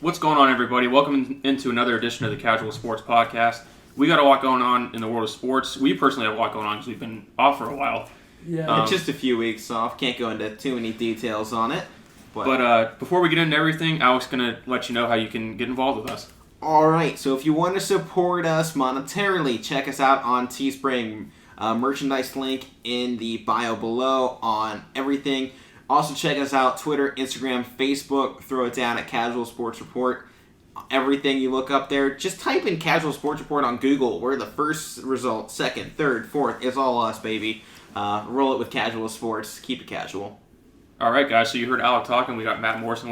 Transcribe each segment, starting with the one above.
What's going on, everybody? Welcome into another edition of the Casual Sports Podcast. We got a lot going on in the world of sports. We personally have a lot going on because we've been off for a while. Yeah, just a few weeks off. Can't go into too many details on it. But before we get into everything, Alex is going to let you know how you can get involved with us. All right, so if you want to support us monetarily, check us out on Teespring. Merchandise link in the bio below on everything. Also check us out, Twitter, Instagram, Facebook. Throw it down at Casual Sports Report. Everything you look up there, just type in Casual Sports Report on Google. We're the first result, second, third, fourth. It's all us, baby. Roll it with Casual Sports. Keep it casual. All right, guys. So you heard Alec talking. We got Matt Morrison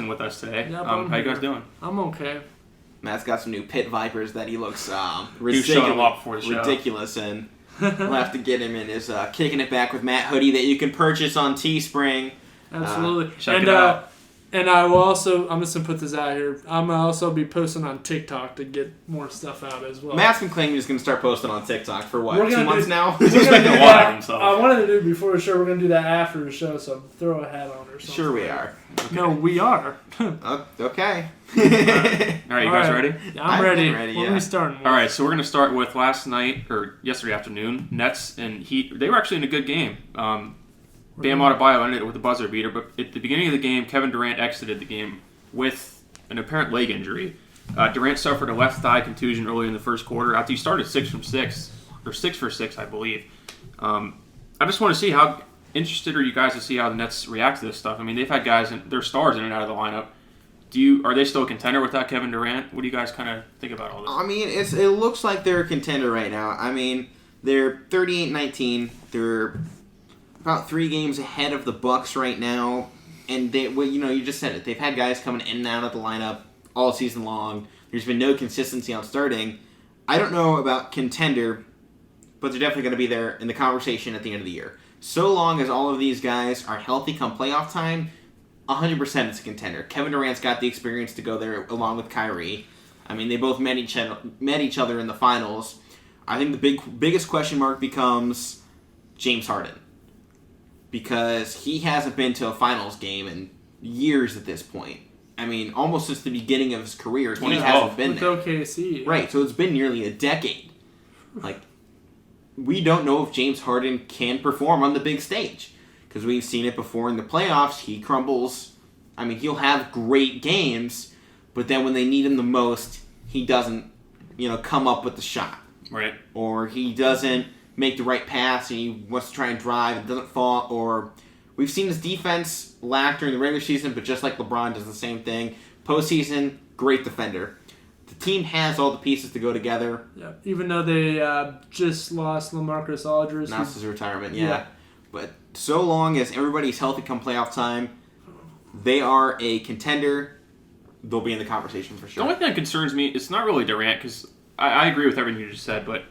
with us today. Yep, how you guys doing? I'm okay. Matt's got some new pit vipers that he looks showing them off before the show. Ridiculous in. We'll have to get him in his Kicking It Back with Matt hoodie that you can purchase on Teespring. Absolutely. Check it out. And I will also, I'm just going to put this out here, I'm going to also be posting on TikTok to get more stuff out as well. Matt's been claiming he's going to start posting on TikTok for what, 2 months now? He's making a lot of himself. I wanted to do it before the show. We're going to do that after the show, so throw a hat on or something. Sure we are. Okay. No, we are. Okay. All right, you guys ready? Yeah, I'm ready. ready, What are we starting with? All right, so we're going to start with yesterday afternoon, Nets and Heat. They were actually in a good game. Bam Adebayo ended it with a buzzer beater, but at the beginning of the game, Kevin Durant exited the game with an apparent leg injury. Durant suffered a left thigh contusion early in the first quarter after he started 6 for 6, I believe. I just want to see how interested are you guys to see how the Nets react to this stuff. I mean, they've had guys, their stars in and out of the lineup. Are they still a contender without Kevin Durant? What do you guys kind of think about all this? I mean, it looks like they're a contender right now. I mean, they're 38-19. They're about 3 games ahead of the Bucks right now, and you just said it. They've had guys coming in and out of the lineup all season long. There's been no consistency on starting. I don't know about contender, but they're definitely going to be there in the conversation at the end of the year. So long as all of these guys are healthy come playoff time, 100% it's a contender. Kevin Durant's got the experience to go there along with Kyrie. I mean, they both met each other in the finals. I think the biggest question mark becomes James Harden, because he hasn't been to a finals game in years at this point. I mean, almost since the beginning of his career, he hasn't been there. With OKC. Right, so it's been nearly a decade. We don't know if James Harden can perform on the big stage, because we've seen it before in the playoffs. He crumbles. I mean, he'll have great games, but then when they need him the most, he doesn't, come up with the shot. Right. Or he doesn't make the right pass and he wants to try and drive and doesn't fall. Or we've seen his defense lack during the regular season, but just like LeBron does the same thing. Postseason, great defender. The team has all the pieces to go together. Yeah, even though they just lost LaMarcus Aldridge. Announced his retirement, yeah. But so long as everybody's healthy come playoff time, they are a contender. They'll be in the conversation for sure. The only thing that concerns me, it's not really Durant, because I agree with everything you just said, but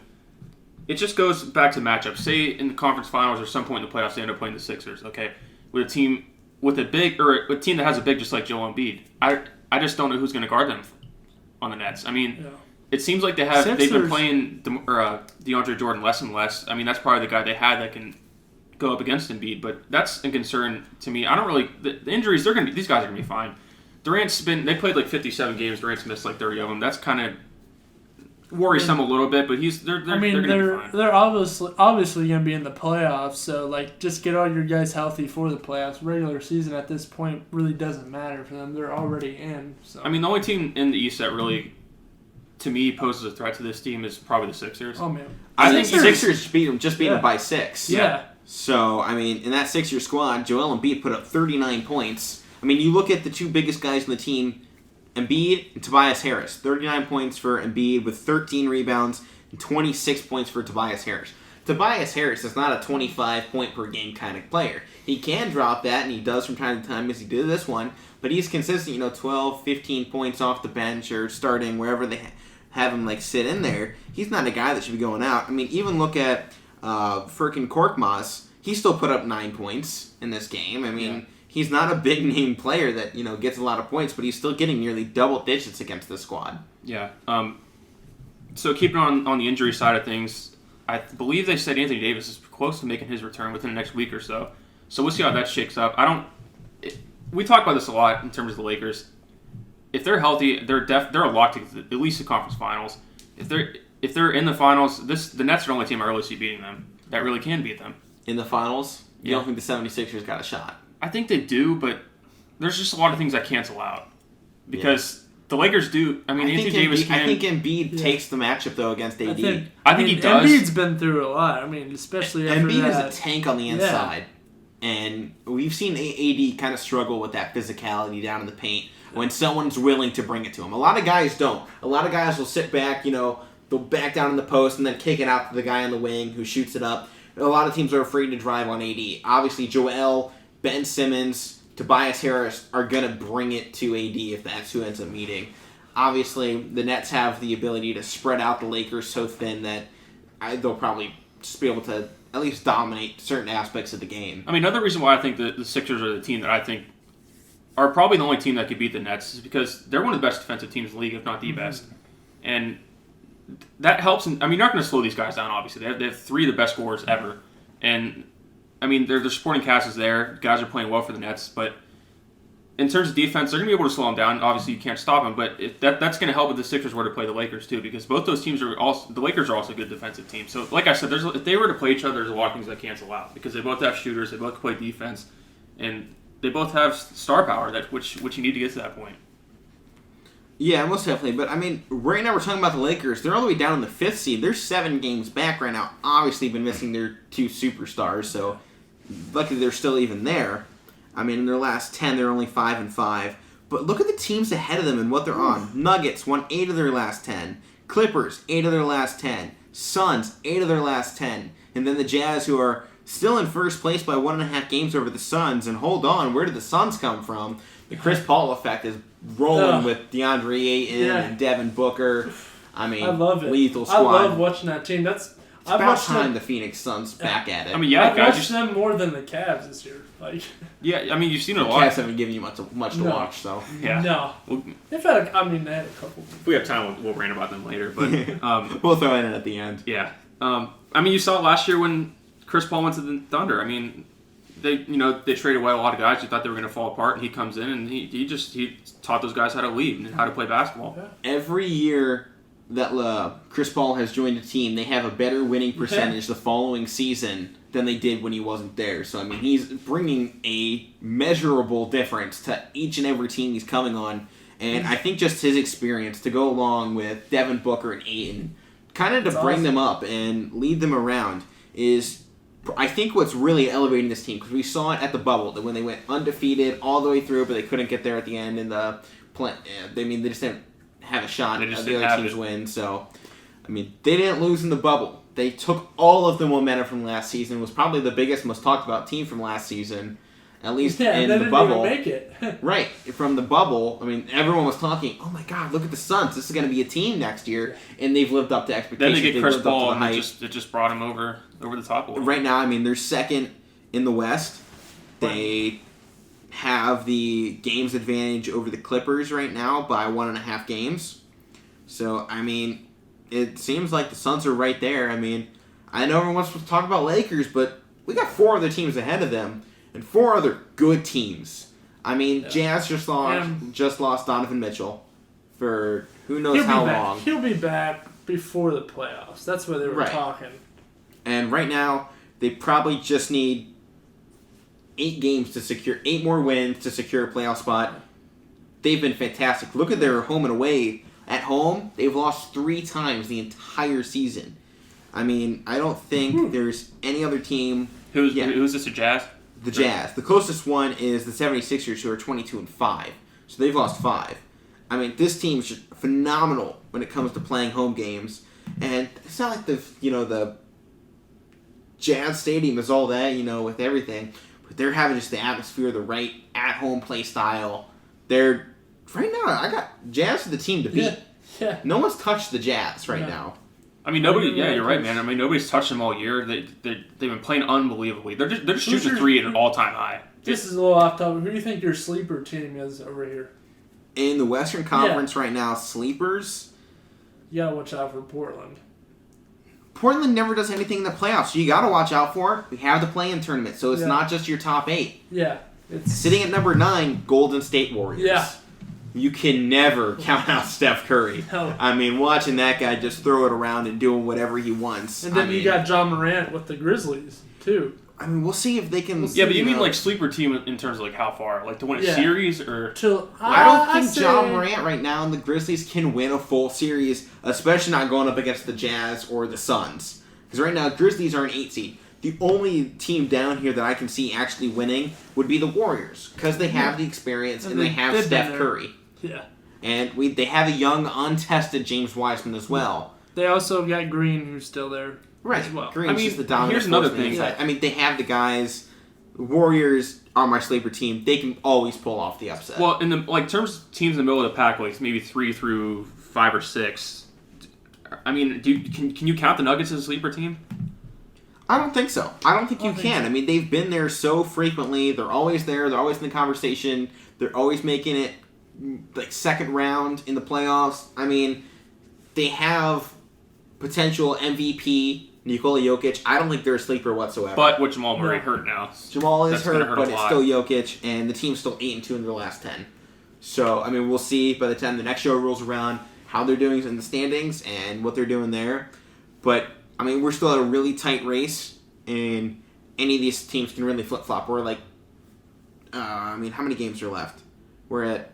it just goes back to matchups. Say in the conference finals or some point in the playoffs, they end up playing the Sixers, okay? With a team a team that has a big just like Joel Embiid. I just don't know who's going to guard them on the Nets. I mean, It seems like they've been playing DeAndre Jordan less and less. I mean, that's probably the guy they had that can go up against Embiid, but that's a concern to me. I don't really the injuries. These guys are going to be fine. They played like 57 games. Durant's missed like 30 of them. That's kind of worrisome a little bit, but they're going to be fine. They're obviously going to be in the playoffs, so just get all your guys healthy for the playoffs. Regular season at this point really doesn't matter for them. They're already in. So. I mean, the only team in the East that really, to me, poses a threat to this team is probably the Sixers. Oh man, I think Sixers beat them by 6. Yeah. So I mean, in that Sixers squad, Joel Embiid put up 39 points. I mean, you look at the 2 biggest guys on the team. Embiid and Tobias Harris. 39 points for Embiid with 13 rebounds and 26 points for Tobias Harris. Tobias Harris is not a 25-point-per-game kind of player. He can drop that, and he does from time to time, as he did this one, but he's consistent, 12, 15 points off the bench or starting wherever they have him sit in there. He's not a guy that should be going out. I mean, even look at frickin' Korkmaz. He still put up 9 points in this game. I mean, he's not a big-name player that, gets a lot of points, but he's still getting nearly double digits against this squad. Yeah. So keeping on the injury side of things, I believe they said Anthony Davis is close to making his return within the next week or so. So we'll see how that shakes up. We talk about this a lot in terms of the Lakers. if they're healthy, they're a lock to at least the conference finals. If they're in the finals, the Nets are the only team I really see beating them that really can beat them. In the finals? You Yeah. don't think the 76ers got a shot? I think they do, but there's just a lot of things that cancel out. Because the Lakers do. I mean, Anthony Davis can. I think Embiid takes the matchup, though, against AD. I think he does. Embiid's been through a lot. I mean, especially after Embiid that. is a tank on the inside. And we've seen AD kind of struggle with that physicality down in the paint when someone's willing to bring it to him. A lot of guys don't. A lot of guys will sit back, they'll back down in the post and then kick it out to the guy on the wing who shoots it up. A lot of teams are afraid to drive on AD. Obviously, Joel, Ben Simmons, Tobias Harris are going to bring it to AD if that's who ends up meeting. Obviously, the Nets have the ability to spread out the Lakers so thin that they'll probably just be able to at least dominate certain aspects of the game. I mean, another reason why I think the Sixers are the team that I think are probably the only team that could beat the Nets is because they're one of the best defensive teams in the league, if not the best. And that helps. You're not going to slow these guys down, obviously. They have three of the best scorers ever. And, their supporting cast is there. Guys are playing well for the Nets. But in terms of defense, they're going to be able to slow them down. Obviously, you can't stop them. But that's going to help if the Sixers were to play the Lakers, too. Because both those teams are also... The Lakers are also a good defensive team. So, like I said, if they were to play each other, there's a lot of things that cancel out. Because they both have shooters. They both play defense. And they both have star power, which you need to get to that point. Yeah, most definitely. But, right now we're talking about the Lakers. They're all the way down in the 5th seed. They're 7 games back right now. Obviously, been missing their 2 superstars, so luckily they're still even there. In their last 10, they're only 5-5. But look at the teams ahead of them and what they're on. Nuggets won 8 of their last 10. Clippers, 8 of their last 10. Suns, 8 of their last 10. And then the Jazz, who are still in first place by 1.5 games over the Suns. And hold on, where did the Suns come from? The Chris Paul effect is rolling with DeAndre Ayton and Devin Booker. I love it. Lethal squad. I love watching that team. It's about time the Phoenix Suns back at it. I've watched them more than the Cavs this year. You've seen it a the lot. Cavs haven't given you much to watch, so. Yeah. No. They've had they had a couple. If we have time, we'll rant about them later. But we'll throw it in at the end. Yeah. You saw it last year when Chris Paul went to the Thunder. They traded away a lot of guys who thought they were going to fall apart, and he comes in and he taught those guys how to lead and how to play basketball. Yeah. Every year that Chris Paul has joined a team, they have a better winning percentage the following season than they did when he wasn't there. So, he's bringing a measurable difference to each and every team he's coming on. And I think just his experience to go along with Devin Booker and Ayton, kind of to bring them up and lead them around, is, I think, what's really elevating this team. Because we saw it at the bubble, that when they went undefeated all the way through, but they couldn't get there at the end in the play. They just didn't have a shot. The other teams win. So, they didn't lose in the bubble. They took all of the momentum from last season. Was probably the biggest, most talked about team from last season, at least in the bubble. Even make it. Right from the bubble. Everyone was talking. Oh my God, look at the Suns. This is going to be a team next year, and they've lived up to expectations. Then they get Chris Paul, and it just brought him over the top a little. Right now, they're second in the West. They have the games advantage over the Clippers right now by 1.5 games. So it seems like the Suns are right there. I know everyone wants to talk about Lakers, but we got 4 other teams ahead of them, and 4 other good teams. Jazz just lost Donovan Mitchell for who knows how long. He'll be back before the playoffs. That's what they were talking. And right now, they probably just need 8 more wins to secure a playoff spot. They've been fantastic. Look at their home and away. At home, they've lost 3 times the entire season. I don't think there's any other team. Who's this, the Jazz? The Jazz. The closest one is the 76ers, who are 22-5. So they've lost 5. This team's just phenomenal when it comes to playing home games. And it's not like the Jazz Stadium is all that, with everything. But they're having just the atmosphere, the right at-home play style. Right now, I got Jazz the team to beat. Yeah. No one's touched the Jazz right now. Nobody. Yeah, you're right, man. Nobody's touched them all year. They've been playing unbelievably. They're just shooting 3 at an all-time high. This is a little off topic. Who do you think your sleeper team is over here? In the Western Conference right now, sleepers. You gotta watch out for Portland. Portland never does anything in the playoffs, so you gotta watch out for it. We have the play-in tournament, so it's not just your top 8. Yeah. Sitting at number 9, Golden State Warriors. Yeah. you can never count out Steph Curry. No. I mean, watching that guy just throw it around and doing whatever he wants. And then you got John Morant with the Grizzlies, too. I mean, we'll see if they can... Yeah, but you mean like sleeper team in terms of like how far? Like to win a series or... I don't think John Morant right now and the Grizzlies can win a full series, especially not going up against the Jazz or the Suns. Because right now, Grizzlies are an 8 seed. The only team down here that I can see actually winning would be the Warriors, because they have the experience and they have Steph Curry. Yeah. And they have a young, untested James Wiseman as well. They also got Green, who's still there. Right. As well. Green's just the dominant here's another force on the thing. inside. I mean, they have the guys. The Warriors are my sleeper team. They can always pull off the upset. Well, in the terms of teams in the middle of the pack, like maybe 3 through 5 or 6. I mean, can you count the Nuggets as a sleeper team? I don't think so. I don't think you can. I mean, they've been there so frequently. They're always there. They're always in the conversation. They're always making it like second round in the playoffs. I mean, they have potential MVP Nikola Jokic. I don't think they're a sleeper whatsoever. But with Jamal Murray hurt now. Jamal is hurt, but it's still Jokic, and the team's still 8-2 in their last 10. So, I mean, we'll see by the time the next show rolls around how they're doing in the standings and what they're doing there. But, I mean, we're still at a really tight race, and any of these teams can really flip-flop. We're like, I mean, how many games are left? We're at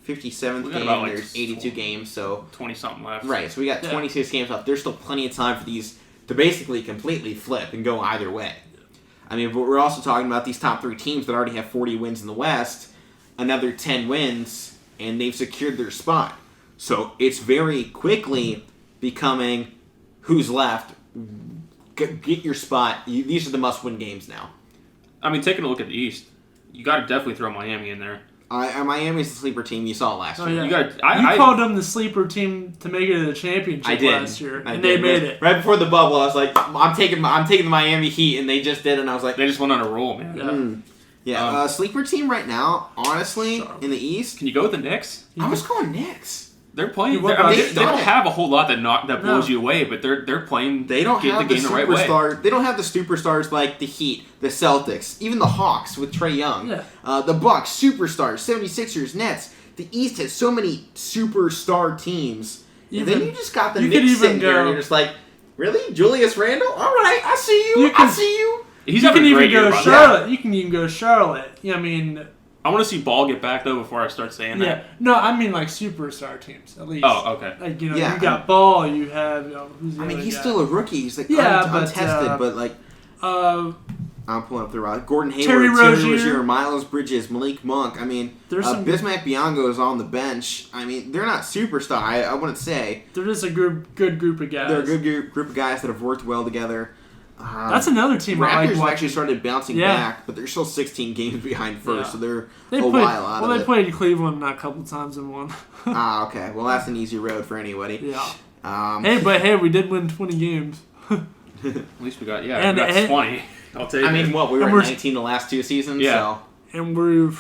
57th game, there's 82 games, so... 20-something left. Right, so we got 26 games left. There's still plenty of time for these to basically completely flip and go either way. I mean, but we're also talking about these top 3 teams that already have 40 wins in the West, another 10 wins, and they've secured their spot. So it's very quickly becoming who's left. Get your spot. These are the must-win games now. I mean, taking a look at the East, you got to definitely throw Miami in there. Miami's the sleeper team. You saw it last year. Yeah. You called them the sleeper team to make it to the championship last year, and they made it right before the bubble. I was like, I'm taking the Miami Heat, and they just did, and I was like, they just went on a roll, man. Yeah. Sleeper team right now, honestly, in the East. Can you go with the Knicks? I was going Knicks. They're playing. They don't have a whole lot that blows you away, but they're playing. They don't have the game the right way. They don't have the superstars like the Heat, the Celtics, even the Hawks with Trae Young. Yeah. The Bucks, superstars, 76ers, Nets. The East has so many superstar teams. And then you just got the Knicks sitting there, and you're just like, really? Julius Randle? All right, I see you. I see you. He's having a great year. Charlotte. You can even go Charlotte. I mean... I want to see Ball get back, though, before I start saying that. Yeah. No, I mean, like, superstar teams, at least. Oh, okay. Like, you got Ball, you have... who's the I mean, other he's guy? still a rookie. He's, like, untested, but, like... I'm pulling up the roster. Gordon Hayward, Terry Rozier, Miles Bridges, Malik Monk. I mean, Bismack Biyombo is on the bench. I mean, they're not superstar, I wouldn't say. They're just a good group of guys. They're a good group of guys that have worked well together. That's another team Raptors have actually started bouncing back, but they're still 16 games behind first, so they're while out of it. Well, they played Cleveland a couple times and won. Okay. Well, that's an easy road for anybody. Yeah. Hey, we did win 20 games. At least we got 20. I'll take it. I mean, we were at 19 the last 2 seasons, so... And we're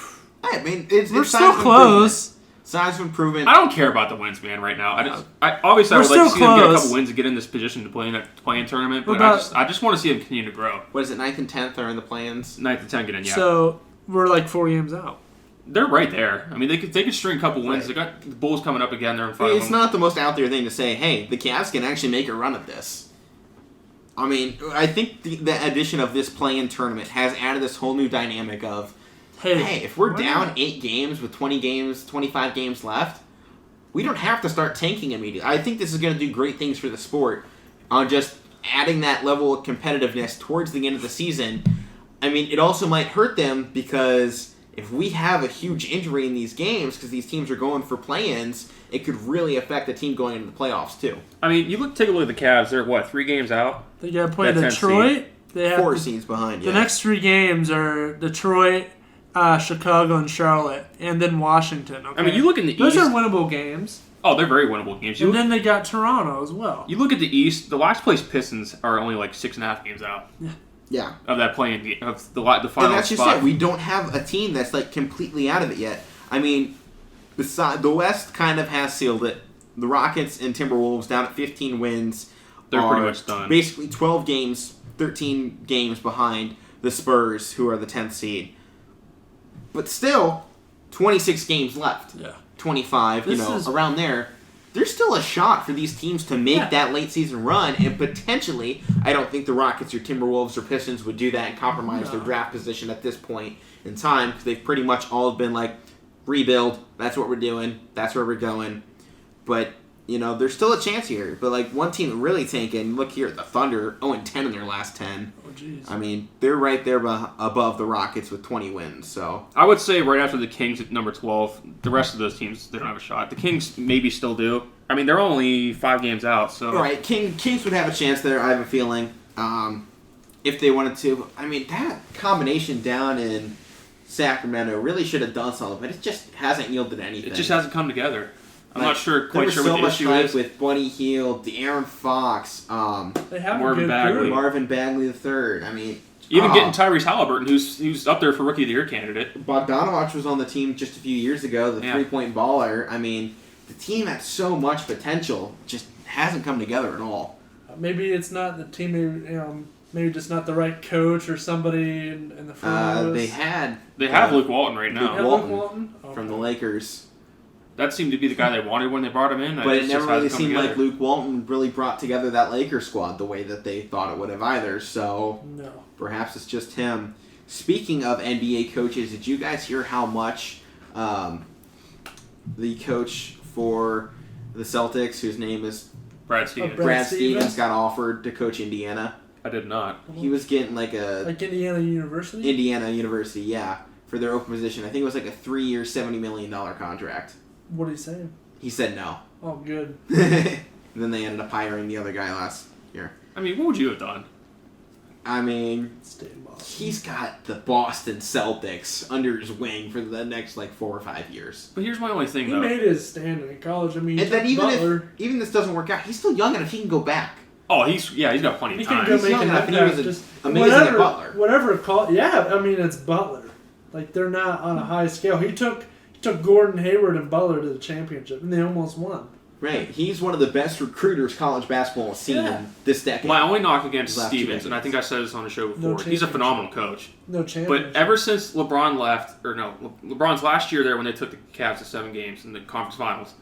it's still close. Signs of improvement. I don't care about the wins, man, right now. Obviously, I would like to see them get a couple wins and get in this position to play in a play-in tournament, but I just want to see them continue to grow. What is it, 9th and 10th are in the play-ins? 9th and 10th get in, yeah. So, we're like 4 games out. They're right there. I mean, they could string a couple wins. They got the Bulls coming up again. They're in front of them. It's not the most out there thing to say, hey, the Cavs can actually make a run at this. I mean, I think the addition of this play-in tournament has added this whole new dynamic of, hey, if we're down 8 games with 20 games, 25 games left, we don't have to start tanking immediately. I think this is going to do great things for the sport on just adding that level of competitiveness towards the end of the season. I mean, it also might hurt them because if we have a huge injury in these games because these teams are going for play-ins, it could really affect the team going into the playoffs too. I mean, take a look at the Cavs. They're 3 games out? They got to play Detroit. They have 4 seeds behind. The next 3 games are Detroit, Chicago, and Charlotte, and then Washington. Okay? I mean, you look in the East. Those are winnable games. Oh, they're very winnable games. And then they got Toronto as well. You look at the East. The last place Pistons are only like 6.5 games out. Yeah. Of that playing of the final spot. And that's just it. We don't have a team that's like completely out of it yet. I mean, the West kind of has sealed it. The Rockets and Timberwolves down at 15 wins. They're pretty much done. Basically 12 games, 13 games behind the Spurs, who are the 10th seed. But still, 26 games left 25, around there. There's still a shot for these teams to make that late season run, and potentially, I don't think the Rockets or Timberwolves or Pistons would do that and compromise their draft position at this point in time, because they've pretty much all been like, rebuild, that's what we're doing, that's where we're going. But, there's still a chance here. But, like, one team really tanking, look here, the Thunder, 0-10 in their last 10. Oh, jeez. I mean, they're right there above the Rockets with 20 wins, so. I would say right after the Kings at number 12, the rest of those teams, they don't have a shot. The Kings maybe still do. I mean, they're only 5 games out, so. Right, Kings would have a chance there, I have a feeling, if they wanted to. I mean, that combination down in Sacramento really should have done something, but it just hasn't yielded anything. It just hasn't come together. I'm not quite sure so what the issue much is. with Buddy Hield, De'Aaron Fox, they have Marvin Bagley. Marvin Bagley III. I mean, even getting Tyrese Halliburton, who's up there for Rookie of the Year candidate. Bogdanovich was on the team just a few years ago, the 3-point baller. I mean, the team had so much potential, just hasn't come together at all. Maybe it's not the team. Maybe just not the right coach or somebody in the front office. They have Luke Walton right now. Luke Walton? From the Lakers. That seemed to be the guy they wanted when they brought him in. But it never really seemed like Luke Walton really brought together that Lakers squad the way that they thought it would have either. So perhaps it's just him. Speaking of NBA coaches, did you guys hear how much the coach for the Celtics, whose name is Brad Stevens, Brad Stevens got offered to coach Indiana? I did not. He was getting like Indiana University? Indiana University, yeah, for their open position. I think it was like a 3-year, $70 million contract. What did he say? He said no. Oh, good. And then they ended up hiring the other guy last year. I mean, what would you have done? I mean, Stay in Boston. He's got the Boston Celtics under his wing for the next 4 or 5 years. But here's my only thing, he though. He made his stand in college. I mean, and then even this doesn't work out, he's still young enough. He can go back. Oh, he's got plenty of time. He's young enough, and he was amazing at Butler. Whatever call, I mean, it's Butler. Like, they're not on a high scale. He took Gordon Hayward and Butler to the championship, and they almost won. Right. He's one of the best recruiters college basketball has seen this decade. My only knock against Stevens, and I think I said this on the show before, he's a phenomenal coach. No championship. But ever since LeBron's last year there when they took the Cavs to 7 games in the conference finals,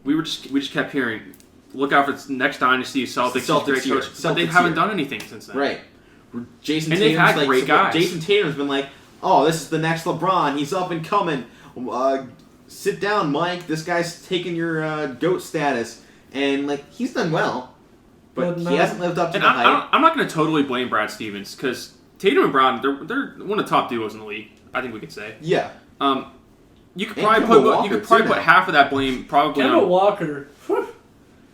we just kept hearing, look out for the next dynasty, Celtics great coach. But they haven't done anything since then. Right. Jason Tatum's had great guys. Jason Tatum's been like, oh, this is the next LeBron. He's up and coming. Sit down, Mike. This guy's taking your GOAT status. And, he's done well. But he hasn't lived up to the hype. I'm not going to totally blame Brad Stevens, because Tatum and Brown, they're one of the top duos in the league, I think we could say. Yeah. You could probably put half of that blame probably Kemba Walker.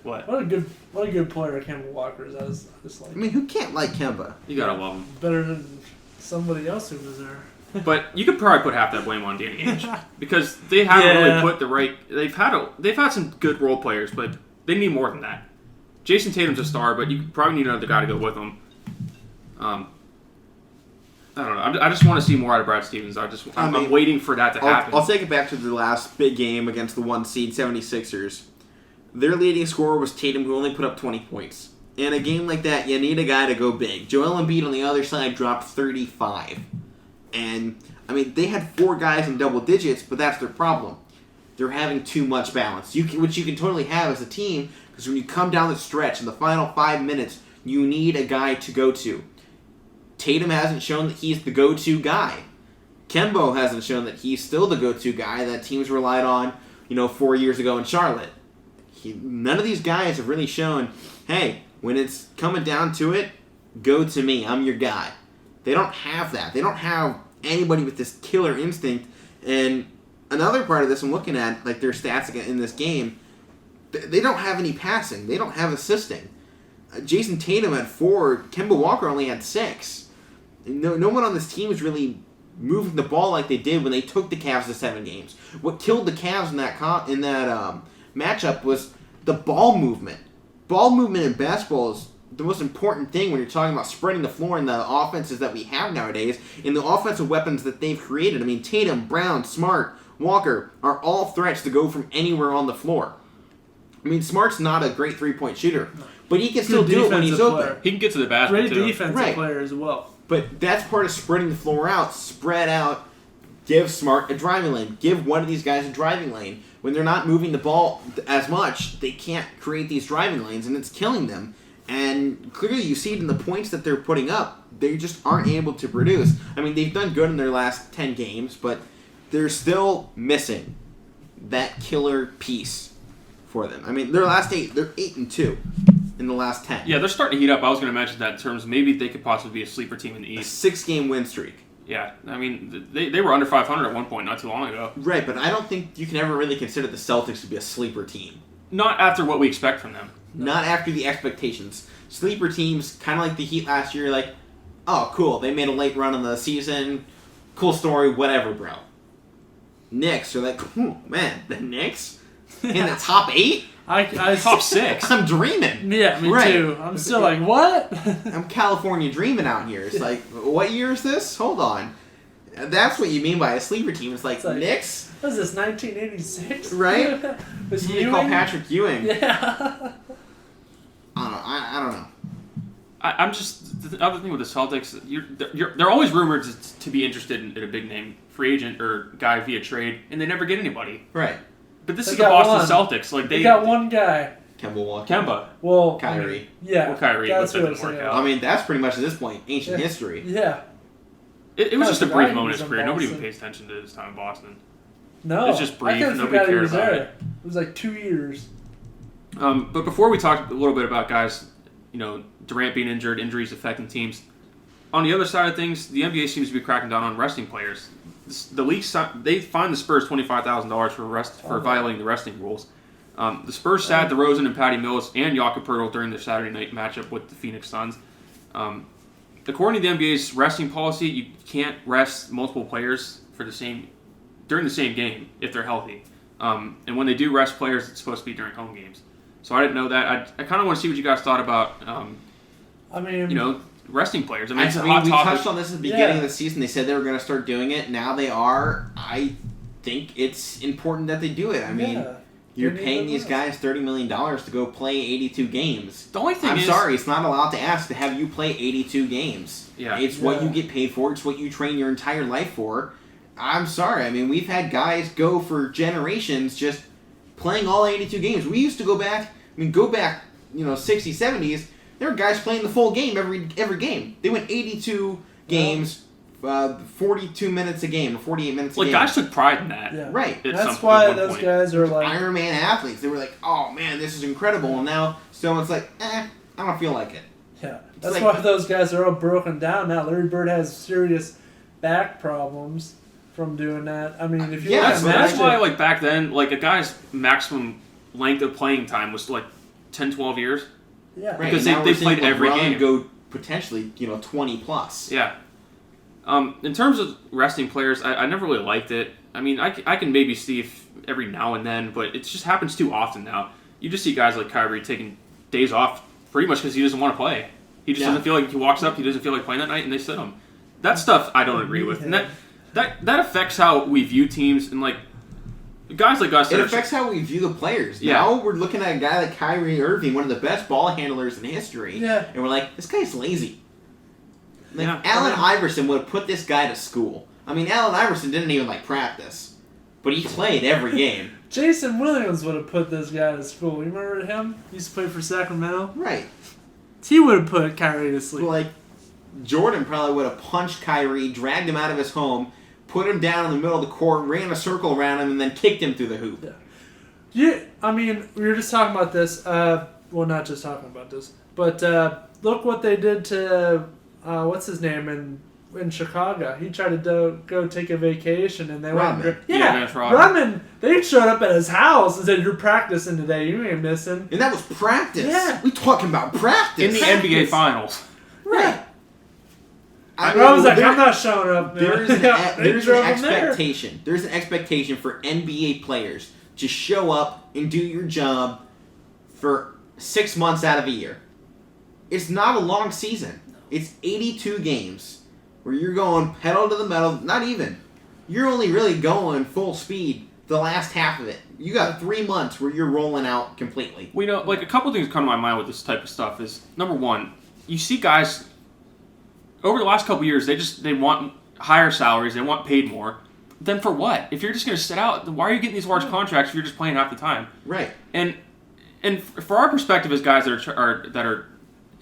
What? What a good player Kemba Walker is. I just like. I mean, who can't like Kemba? You gotta love him. Better than somebody else who was there. But you could probably put half that blame on Danny Ainge because they haven't really put the right. They've had some good role players, but they need more than that. Jason Tatum's a star, but you probably need another guy to go with him. I don't know. I just want to see more out of Brad Stevens. I'm waiting for that to happen. I'll take it back to the last big game against the 1 seed 76ers. Their leading scorer was Tatum, who only put up 20 points. In a game like that, you need a guy to go big. Joel Embiid on the other side dropped 35. And, I mean, they had 4 guys in double digits, but that's their problem. They're having too much balance, which you can totally have as a team, because when you come down the stretch in the final 5 minutes, you need a guy to go to. Tatum hasn't shown that he's the go-to guy. Kemba hasn't shown that he's still the go-to guy that teams relied on, 4 years ago in Charlotte. None of these guys have really shown, hey, when it's coming down to it, go to me. I'm your guy. They don't have that. They don't have anybody with this killer instinct. And another part of this, I'm looking at their stats in this game, they don't have any passing. They don't have assisting. Jason Tatum had 4. Kemba Walker only had 6. No one on this team is really moving the ball like they did when they took the Cavs to 7 games. What killed the Cavs in that matchup was the ball movement. Ball movement in basketball is the most important thing when you're talking about spreading the floor and the offenses that we have nowadays and the offensive weapons that they've created. I mean, Tatum, Brown, Smart, Walker are all threats to go from anywhere on the floor. I mean, Smart's not a great three-point shooter, but he can still do it when he's open. He can get to the basket, Great defensive player as well. But that's part of spreading the floor out. Spread out. Give Smart a driving lane. Give one of these guys a driving lane. when they're not moving the ball as much, they can't create these driving lanes, and it's killing them. And clearly you see it in the points that they're putting up. They just aren't able to produce. I mean, they've done good in their last 10 games, but they're still missing that killer piece for them. I mean, their last 8, they're 8-2 in the last 10. Yeah, they're starting to heat up. I was going to mention that in terms of maybe they could possibly be a sleeper team in the A East. 6-game win streak. Yeah, I mean, they were under 500 at one point not too long ago. Right, but I don't think you can ever really consider the Celtics to be a sleeper team. Not after what we expect from them. Not after the expectations. Sleeper teams, kind of like the Heat last year, like, oh, cool, they made a late run in the season. Cool story, whatever, bro. Knicks are like, man, the Knicks? In the top 8? I Top 6. I'm dreaming. Yeah, me too. I'm still like, what? I'm California dreaming out here. It's like, what year is this? Hold on. That's what you mean by a sleeper team. It's like Knicks? What is this, 1986? Right? With You call Patrick Ewing. Yeah. I don't know. I'm just the other thing with the Celtics. They're always rumored to be interested in a big name free agent or guy via trade, and they never get anybody. Right. But this They is the got Boston one. Celtics. Like They got one guy. Kemba Walker. Kemba. Well, Kyrie. Yeah. Well, Kyrie, That's but that what I'm didn't work saying. out. I mean, that's pretty much at this point ancient history. Yeah. It was I just a forgot brief he moment in was his in career. Nobody even Boston. pays attention to his time in Boston. No. It's just brief. I kinda Nobody forgot he cared was about there. it. It was like 2 years. But before we talk a little bit about guys, Durant being injured, injuries affecting teams. On the other side of things, the NBA seems to be cracking down on resting players. The league, they fined the Spurs $25,000 for violating the resting rules. The Spurs sat DeRozan and Patty Mills and Jakob Poeltl during their Saturday night matchup with the Phoenix Suns. According to the NBA's resting policy, you can't rest multiple players during the same game if they're healthy. And when they do rest players, it's supposed to be during home games. So I didn't know that. I kind of want to see what you guys thought about, resting players. I mean, it's a hot we topic. touched on this at the beginning of the season. They said they were going to start doing it. Now they are. I think it's important that they do it. I mean, you're paying these guys $30 million to go play 82 games. The only thing I'm sorry, it's not allowed to ask to have you play 82 games. Yeah. It's what you get paid for. It's what you train your entire life for. I'm sorry. I mean, we've had guys go for generations just playing all 82 games. We used to go back, 60s, 70s. There were guys playing the full game every game. They went 82 games, 42 minutes a game or 48 minutes a game. Guys took pride in that. Yeah. Right. That's why those guys are like Iron Man athletes. They were like, oh man, this is incredible. And now someone's like, I don't feel like it. Yeah. That's why those guys are all broken down now. Larry Bird has serious back problems from doing that. I mean, if you that's why back then, a guy's maximum length of playing time was 10, 12 years. Yeah. Right. Because they played every game. Go potentially, 20 plus. Yeah. In terms of resting players, I never really liked it. I mean, I can maybe see if every now and then, but it just happens too often now. You just see guys like Kyrie taking days off pretty much because he doesn't want to play. He just doesn't feel like he walks up, he doesn't feel like playing that night, and they sit him. That stuff I don't agree with. And that affects how we view teams and guys like us. It affects how we view the players. Yeah. Now we're looking at a guy like Kyrie Irving, one of the best ball handlers in history. Yeah. And we're like, this guy's lazy. Allen Iverson would have put this guy to school. I mean, Allen Iverson didn't even practice, but he played every game. Jason Williams would have put this guy to school. You remember him? He used to play for Sacramento. Right. He would have put Kyrie to sleep. Jordan probably would have punched Kyrie, dragged him out of his home, put him down in the middle of the court, ran a circle around him, and then kicked him through the hoop. Yeah, I mean, we were just talking about this. Well, not just talking about this, but look what they did to what's his name in Chicago. He tried to go take a vacation, and they Rodman. went. Rodman. They showed up at his house and said, "You're practicing today. You ain't missing." And that was practice. Yeah, we talking about practice in the NBA Finals. Right. I was like, I'm not showing up. There's an expectation. There's an expectation for NBA players to show up and do your job for 6 months out of a year. It's not a long season. It's 82 games where you're going pedal to the metal. Not even. You're only really going full speed the last half of it. You got 3 months where you're rolling out completely. We know, a couple things come to my mind with this type of stuff is, number one, you see guys over the last couple of years, they want higher salaries, they want paid more, then for what? If you're just going to sit out, then why are you getting these large contracts if you're just playing half the time? Right. And for our perspective as guys that are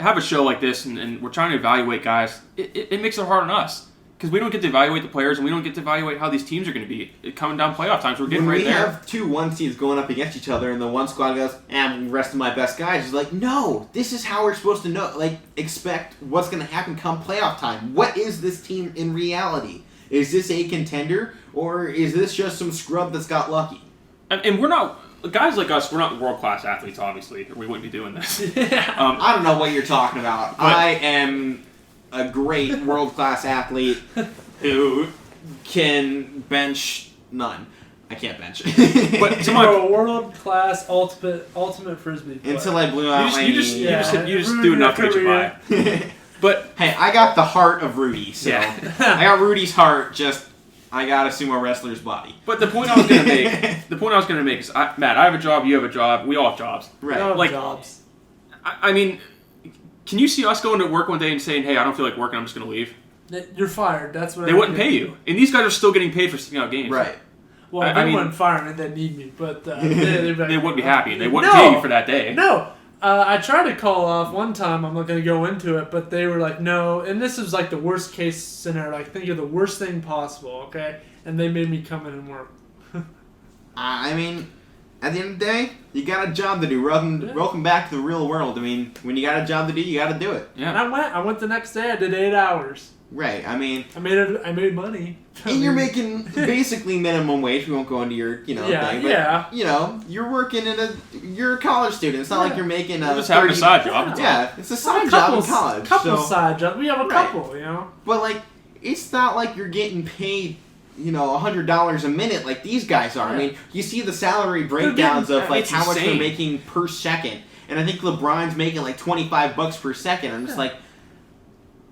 have a show like this and we're trying to evaluate guys, it makes it hard on us. Because we don't get to evaluate the players, and we don't get to evaluate how these teams are going to be coming down playoff times. We're getting when right there. We have 2 1 seeds going up against each other, and the one squad goes, "I'm resting my best guys." It's like, no, this is how we're supposed to know. Like, expect what's going to happen come playoff time. What is this team in reality? Is this a contender, or is this just some scrub that's got lucky? And we're not guys like us. We're not world class athletes, obviously, or we wouldn't be doing this. I don't know what you're talking about. I am a great world-class athlete who can bench none. I can't bench. But you're a world-class ultimate frisbee player. Until I blew out my knee. You just do enough to get you by. But hey, I got the heart of Rudy, so I got Rudy's heart. Just I got a sumo wrestler's body. But the point I was gonna make is, Matt, I have a job, you have a job, we all have jobs. Right. We all have Like, jobs. I mean, can you see us going to work one day and saying, "Hey, I don't feel like working, I'm just gonna leave"? You're fired. That's what They wouldn't pay you, and these guys are still getting paid for sitting out games. Right. Well, I they mean- wouldn't fire me. They need me, but They wouldn't be happy. They wouldn't No. pay you for that day. No. I tried to call off one time. I'm not going to go into it, but they were like, no. And this is like the worst case scenario. Like, think of the worst thing possible, okay? And they made me come in and work. I mean, at the end of the day, you got a job to do. Welcome back to the real world. I mean, when you got a job to do, you got to do it. Yeah. And I went the next day. I did 8 hours. Right. I mean, I made money. and you're making basically minimum wage. We won't go into your thing, but you're working you're a college student. It's not like you're making a We're just having a side job. Yeah, it's a side job in college. Couple so, side jobs. We have a couple, But like, it's not like you're getting paid, $100 a minute like these guys are. Yeah. I mean, you see the salary breakdowns of like it's how much they're insane. making per second, and I think LeBron's making like $25 per second. I'm just like,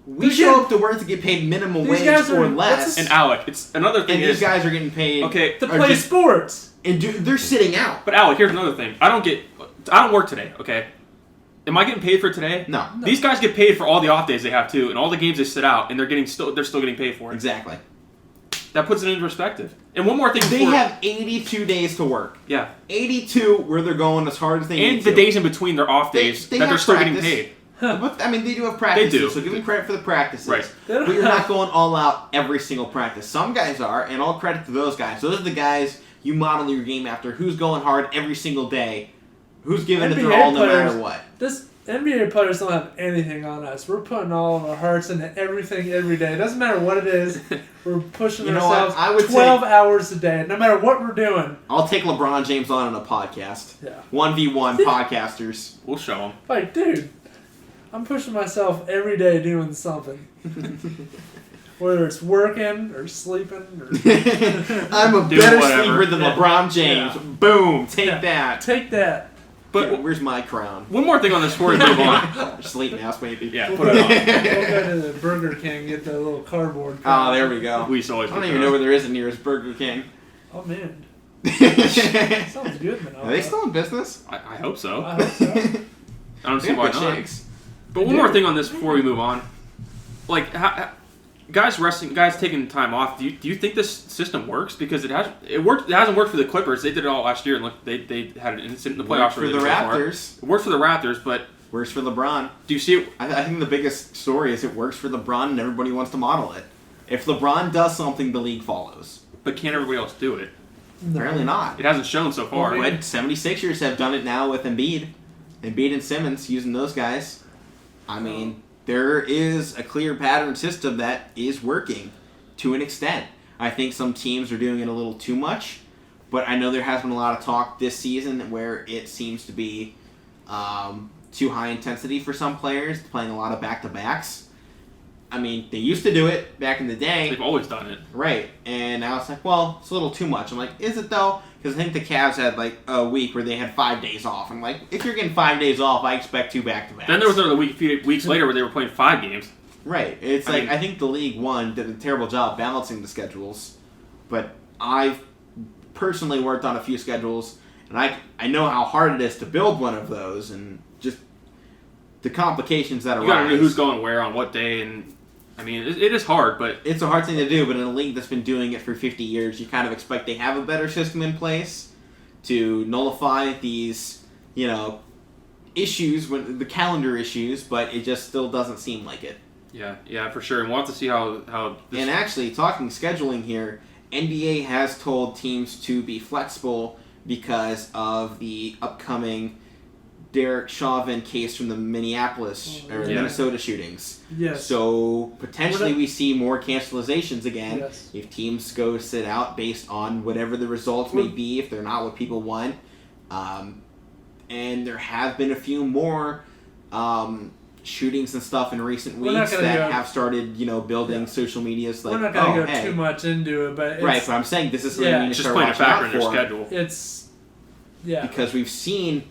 we They're show getting- up to work to get paid minimum These wage guys or are- less, And Alec, it's another thing and is these guys are getting paid. okay. To Or play just- sports. and they're sitting out. But Alec, here's another thing. I don't work today. Okay. Am I getting paid for today? No, These guys get paid for all the off days they have too, and all the games they sit out, and they're still getting paid for it. exactly. That puts it into perspective. And one more thing. They before- have 82 days to work. Yeah. 82 where they're going as hard as they need And the to. days in between their off They- days they that they're have still getting practice. paid. But, I mean, they do have practices, do. so give them credit for the practices. Right. But you're not going all out every single practice. Some guys are, and all credit to those guys. Those are the guys you model your game after. Who's going hard every single day? Who's giving it their all no matter what? This NBA players don't have anything on us. We're putting all of our hearts into everything every day. It doesn't matter what it is. We're pushing You know what? ourselves I would 12 say- hours a day, no matter what we're doing. I'll take LeBron James on in a podcast. Yeah. 1v1 podcasters. We'll show them. Like, dude, I'm pushing myself every day doing something. Whether it's working or sleeping or... I'm a Do better whatever. sleeper than Yeah. LeBron James. Yeah. Boom. Take Yeah. that. Take that. But Yeah, where's my crown? one more thing on this before we move on. Sleep mask, maybe. Yeah, We'll put it on. go to the Burger King and get the little cardboard. Oh, there we go. We used to always I don't put even those. know where there is a nearest Burger King. Oh, man. Are Sounds good, man. they still in business? I hope so. I hope so. I don't see They why have good not. shakes. But one more thing on this before we move on. Like, guys taking time off. Do you think this system works? Because it hasn't worked for the Clippers. They did it all last year, and look, they had an incident in the playoffs Works for the Raptors. It worked for the Raptors, but Works for LeBron. do you see it? I think the biggest story is it works for LeBron and everybody wants to model it. If LeBron does something, the league follows. But can't everybody else do it? No. Apparently not. It hasn't shown so far. Well, But 76ers have done it now with Embiid. Embiid and Simmons using those guys. I mean, there is a clear pattern system that is working to an extent. I think some teams are doing it a little too much, but I know there has been a lot of talk this season where it seems to be too high intensity for some players, playing a lot of back-to-backs. I mean, they used to do it back in the day. They've always done it. Right, and now it's like, well, it's a little too much. I'm like, is it though? Because I think the Cavs had like a week where they had 5 days off. I'm like, if you're getting 5 days off, I expect 2 back-to-backs. Then there was another few weeks later where they were playing 5 games. Right, it's I like, mean- I think the League One did a terrible job balancing the schedules, but I've personally worked on a few schedules, and I know how hard it is to build one of those, and just the complications that arise. You gotta know who's going where on what day, and I mean, it is hard, but it's a hard thing to do. But in a league that's been doing it for 50 years, you kind of expect they have a better system in place to nullify these, issues, when the calendar issues. But it just still doesn't seem like it. Yeah, for sure. And we'll have to see how. And actually, talking scheduling here, NBA has told teams to be flexible because of the upcoming Derek Chauvin case from the Minnesota shootings. Yes. So potentially we see more cancelizations again if teams go sit out based on whatever the results may be, if they're not what people want. And there have been a few more shootings and stuff in recent weeks that have started, building social medias. Like, we're not going to go too much into it, but right. But I'm saying this is something you need to start watching out for. Just playing a factor in your schedule. Because we've seen,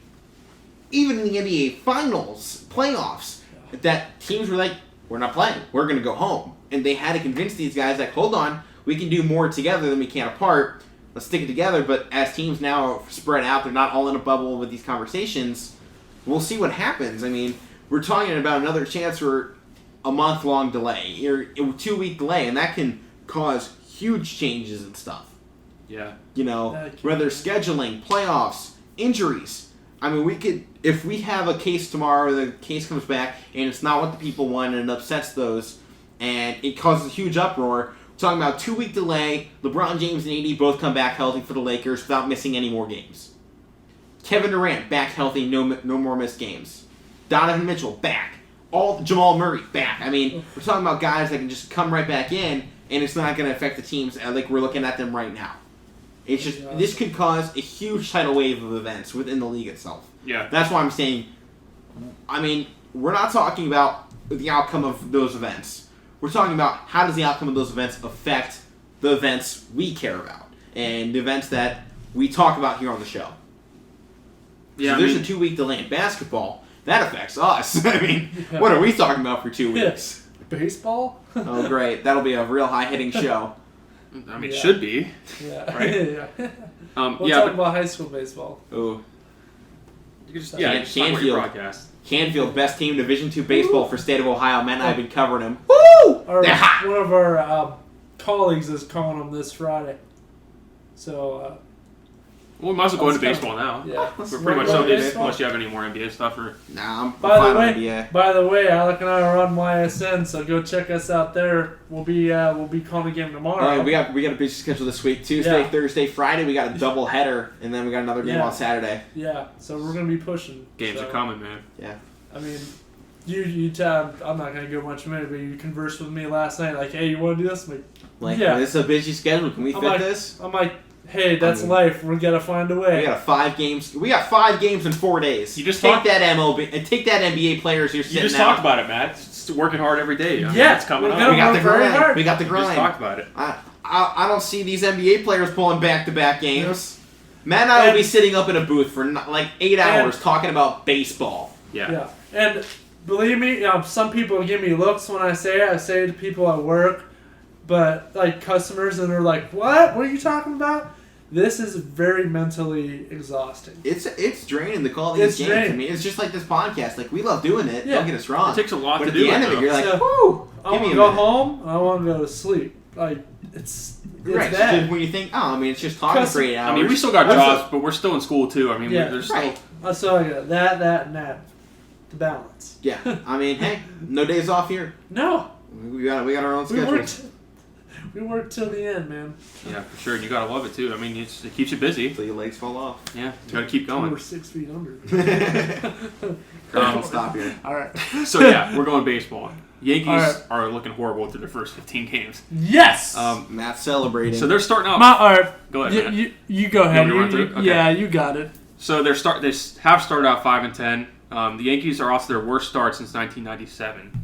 even in the NBA Finals, playoffs, that teams were like, we're not playing. We're going to go home. And they had to convince these guys, like, hold on, we can do more together than we can apart. Let's stick it together. But as teams now are spread out, they're not all in a bubble with these conversations, we'll see what happens. I mean, we're talking about another chance for a month-long delay, or a 2-week delay, and that can cause huge changes and stuff. Yeah. Whether scheduling, playoffs, injuries. I mean, we could, if we have a case tomorrow, the case comes back, and it's not what the people want, and it upsets those, and it causes a huge uproar. We're talking about a 2-week delay. LeBron James and AD both come back healthy for the Lakers without missing any more games. Kevin Durant back healthy, no more missed games. Donovan Mitchell back. Jamal Murray back. I mean, we're talking about guys that can just come right back in, and it's not going to affect the teams like we're looking at them right now. It's just this could cause a huge tidal wave of events within the league itself. Yeah, that's why I'm saying. I mean, we're not talking about the outcome of those events. We're talking about how does the outcome of those events affect the events we care about and the events that we talk about here on the show. Yeah, so there's a 2-week delay in basketball. That affects us. I mean, what are we talking about for 2 weeks? Baseball? Oh, great. That'll be a real high-hitting show. I mean, it should be. Yeah. Right? We'll talk about high school baseball. Ooh. You can just, Canfield, best team Division II baseball for State of Ohio. Man, I've been covering him. Woo! One of our colleagues is calling him this Friday. So, we might as well go into baseball now. Yeah. We're pretty much done unless you have any more NBA stuff. Nah, I'm fine with NBA. By the way, Alec and I are on YSN, so go check us out there. We'll be calling a game tomorrow. We got a busy schedule this week. Tuesday, Thursday, Friday. We got a double header, and then we got another game on Saturday. Yeah, so we're gonna be pushing. Games are coming, man. Yeah. I mean, I'm not gonna go much minute, but you conversed with me last night, like, hey, you want to do this? I'm like, this is a busy schedule. Can we fit this? I'm like, hey, that's life. We gotta find a way. We got 5 games. We got 5 games in 4 days. You just take that MLB and take that NBA players you're sitting out. You just talked about it, Matt. It's working hard every day. It's coming up. We got the grind. We got the grind. Just talked about it. I don't see these NBA players pulling back-to-back games. Matt and I will be sitting up in a booth for like 8 hours talking about baseball. Yeah. And believe me, some people give me looks when I say it. I say it to people at work, but like customers, and they're like, "What? What are you talking about?" This is very mentally exhausting. It's draining to call these games. Draining. I mean, it's just like this podcast. Like, we love doing it. Don't get us wrong. It takes a lot to do. But at the end of it, you're like, whoo! I want to go home. I want to go to sleep. Like, it's right. bad. So when you think, it's just talking for 8 hours. I mean, we still got jobs, but we're still in school too. I mean, there's still. So I got that, and that. The balance. Yeah. I mean, hey, no days off here. No. We got our own schedule. We work till the end, man. Yeah, for sure. You gotta love it too. I mean, it keeps you busy. Until your legs fall off. Yeah, you gotta keep going. We're 6 feet under. Stop here. All right. So yeah, we're going baseball. Yankees are looking horrible through their first 15 games. Yes. Matt's celebrating. So they're starting out. Go ahead, Matt. You go ahead. Okay. Yeah, you got it. So they have started out 5-10. The Yankees are off to their worst start since 1997.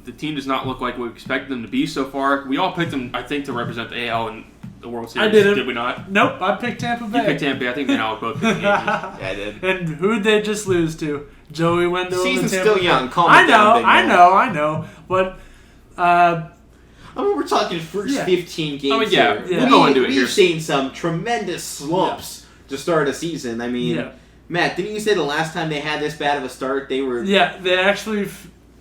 The team does not look like we expected them to be so far. We all picked them, I think, to represent the AL and the World Series. I didn't. Did we not? Nope, I picked Tampa Bay. You picked Tampa Bay. I think me and Alec both picked the Yankees. Yeah, I did. And who'd they just lose to? Joey Wendell. Season's still young. Calm I it down, big man. I know. But, I mean, we're talking first 15 games here. We'll go into it here. We've seen some tremendous slumps to start a season. I mean... Matt, didn't you say the last time they had this bad of a start, they were... Yeah, they actually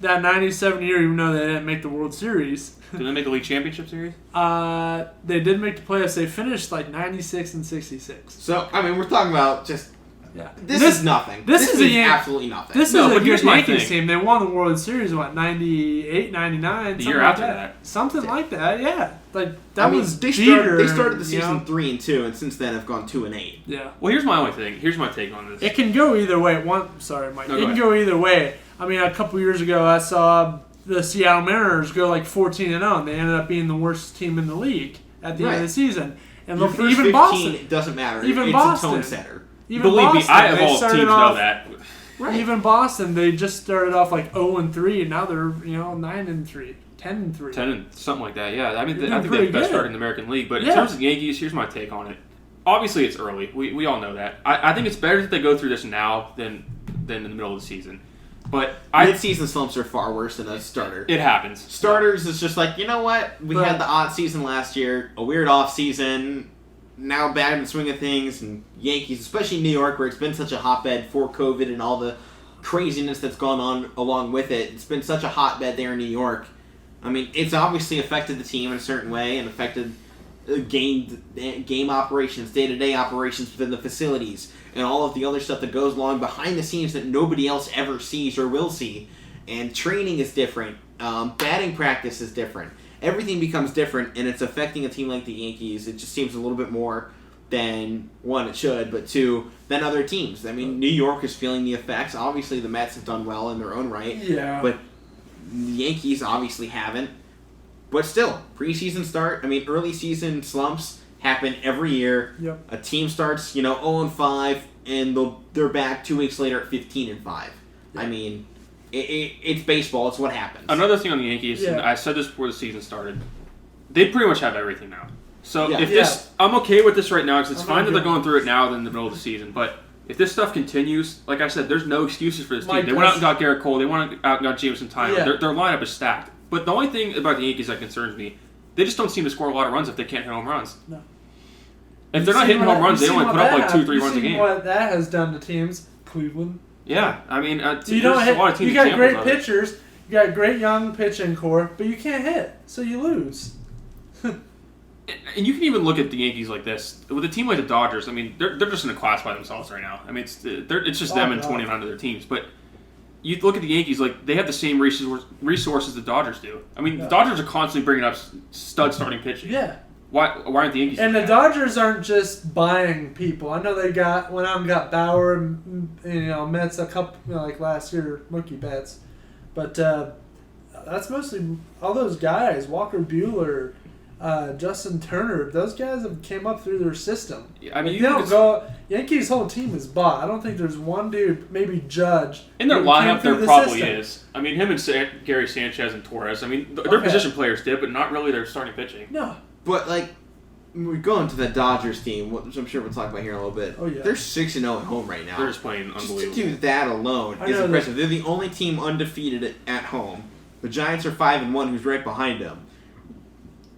that 97 year, even though they didn't make the World Series. Did they make the league championship series? They did make the playoffs. They finished like 96 and 66. So, I mean, we're talking about just... Yeah. This is nothing. This means absolutely nothing. This No, is but a here's good my Yankees thing. team. They won the World Series, 98, 99? The year like after that. Something like that, yeah. Like, that I mean, was they Jeter, started the season you know? 3-2, and since then have gone 2-8. Yeah. Well, here's my only thing. Here's my take on this. It can go either way. Sorry, Mike. No, It can go either way. I mean, a couple years ago, I saw the Seattle Mariners go like 14-0, and they ended up being the worst team in the league at the end of the season. And Your look, first even 15, Boston, it doesn't matter. Even it's Boston. a tone setter. even Believe Boston, me, I of they all started teams off, know that. Right. Even Boston, they just started off like 0-3, and now they're 9-3, 10-3. 10 and something like that, yeah. I mean, They're I think pretty they're the best good. start in the American League. But in Yeah. terms of the Yankees, here's my take on it. Obviously, it's early. We all know that. I think it's better that they go through this now than in the middle of the season. But Mid-season slumps are far worse than a starter. it happens. Starters is just like, you know what? We But- had the odd season last year, a weird off season, now back in the swing of things, and Yankees, especially New York, where it's been such a hotbed for COVID and all the craziness that's gone on along with it. It's been such a hotbed there in New York. I mean, it's obviously affected the team in a certain way and affected game operations, day-to-day operations within the facilities, and all of the other stuff that goes along behind the scenes that nobody else ever sees or will see. And training is different. Batting practice is different. Everything becomes different, and it's affecting a team like the Yankees. It just seems a little bit more than, one, it should, but two, than other teams. I mean, New York is feeling the effects. Obviously, the Mets have done well in their own right. Yeah. But the Yankees obviously haven't. But still, preseason start, I mean, early season slumps happen every year. Yep. A team starts, 0-5, and they're back 2 weeks later at 15-5. I mean, it's baseball. It's what happens. Another thing on the Yankees, and I said this before the season started, they pretty much have everything now. So if this, I'm okay with this right now because it's fine that they're going through it now than in the middle of the season. But if this stuff continues, like I said, there's no excuses for this team. They went out and got Garrett Cole. They went out and got Jameson Tyler. Yeah. Their lineup is stacked. But the only thing about the Yankees that concerns me, they just don't seem to score a lot of runs if they can't hit home runs. No. If they're not hitting home runs, they only put up like 2-3 runs a game. What that has done to teams, Cleveland. Yeah, I mean, You there's don't hit. a lot of teams You got examples great of it. pitchers. You got great young pitching core, but you can't hit, so you lose. And you can even look at the Yankees like this. With a team like the Dodgers, I mean, they're just in a class by themselves right now. I mean, it's just them and 29 other teams. But you look at the Yankees, like, they have the same resources the Dodgers do. I mean, the Dodgers are constantly bringing up stud starting pitching. Yeah. Why aren't the Yankees And doing the that? Dodgers aren't just buying people. I know they went out and got Bauer and Mets a couple like last year, Mookie Betts, but that's mostly all those guys. Walker Buehler, Justin Turner. Those guys have came up through their system. I mean, Like, they don't go. Yankees' whole team is bought. I don't think there's one dude, maybe Judge. In their who came lineup, through there the probably system. is. I mean, him and Gary Sanchez and Torres. I mean, their position players did, but not really their starting pitching. No. But, we're going to the Dodgers team, which I'm sure we'll talk about here in a little bit. Oh, yeah. They're 6-0 at home right now. They're just playing Just to unbelievable. do that alone I is know impressive. They're the only team undefeated at home. The Giants are 5-1, who's right behind them.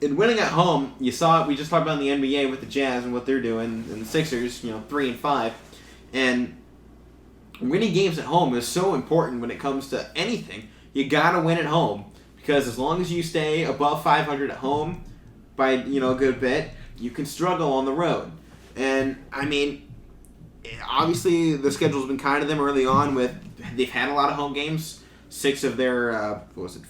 In winning at home, you saw it. We just talked about in the NBA with the Jazz and what they're doing, and the Sixers, 3-5, and winning games at home is so important when it comes to anything. You gotta win at home because as long as you stay above 500 at home by a good bit, you can struggle on the road. And I mean, obviously the schedule's been kind to them early on. They've had a lot of home games. 6 of their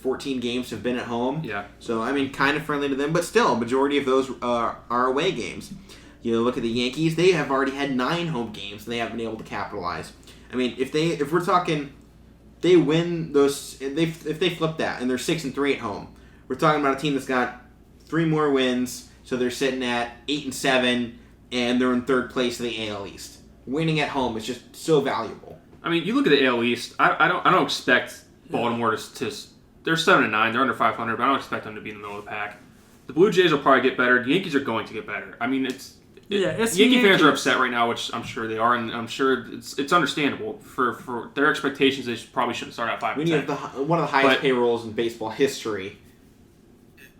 14 games have been at home. Yeah. So I mean, kind of friendly to them, but still, a majority of those are away games. You look at the Yankees; they have already had 9 home games, and they haven't been able to capitalize. I mean, if we're talking, they win those. If they flip that and they're 6-3 at home, we're talking about a team that's got 3 more wins, so they're sitting at 8-7, and they're in 3rd place in the AL East. Winning at home is just so valuable. I mean, you look at the AL East. I don't expect Baltimore to they're 7-9. They're under 500, but I don't expect them to be in the middle of the pack. The Blue Jays will probably get better. The Yankees are going to get better. I mean, it's Yankee fans are upset right now, which I'm sure they are, and I'm sure it's understandable for their expectations. They probably shouldn't start out 5-10. We need one of the highest payrolls in baseball history.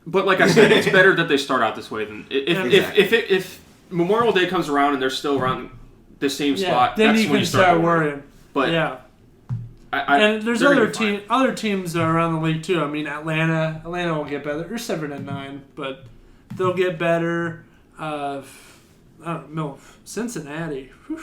But like I said, it's better that they start out this way than if Memorial Day comes around and they're still around the same spot. Then that's you when can you start start worrying. But yeah, And there's they're other gonna be fine. other teams around the league too. I mean, Atlanta will get better. They're 7-9, but they'll get better. I don't know. Cincinnati, whew,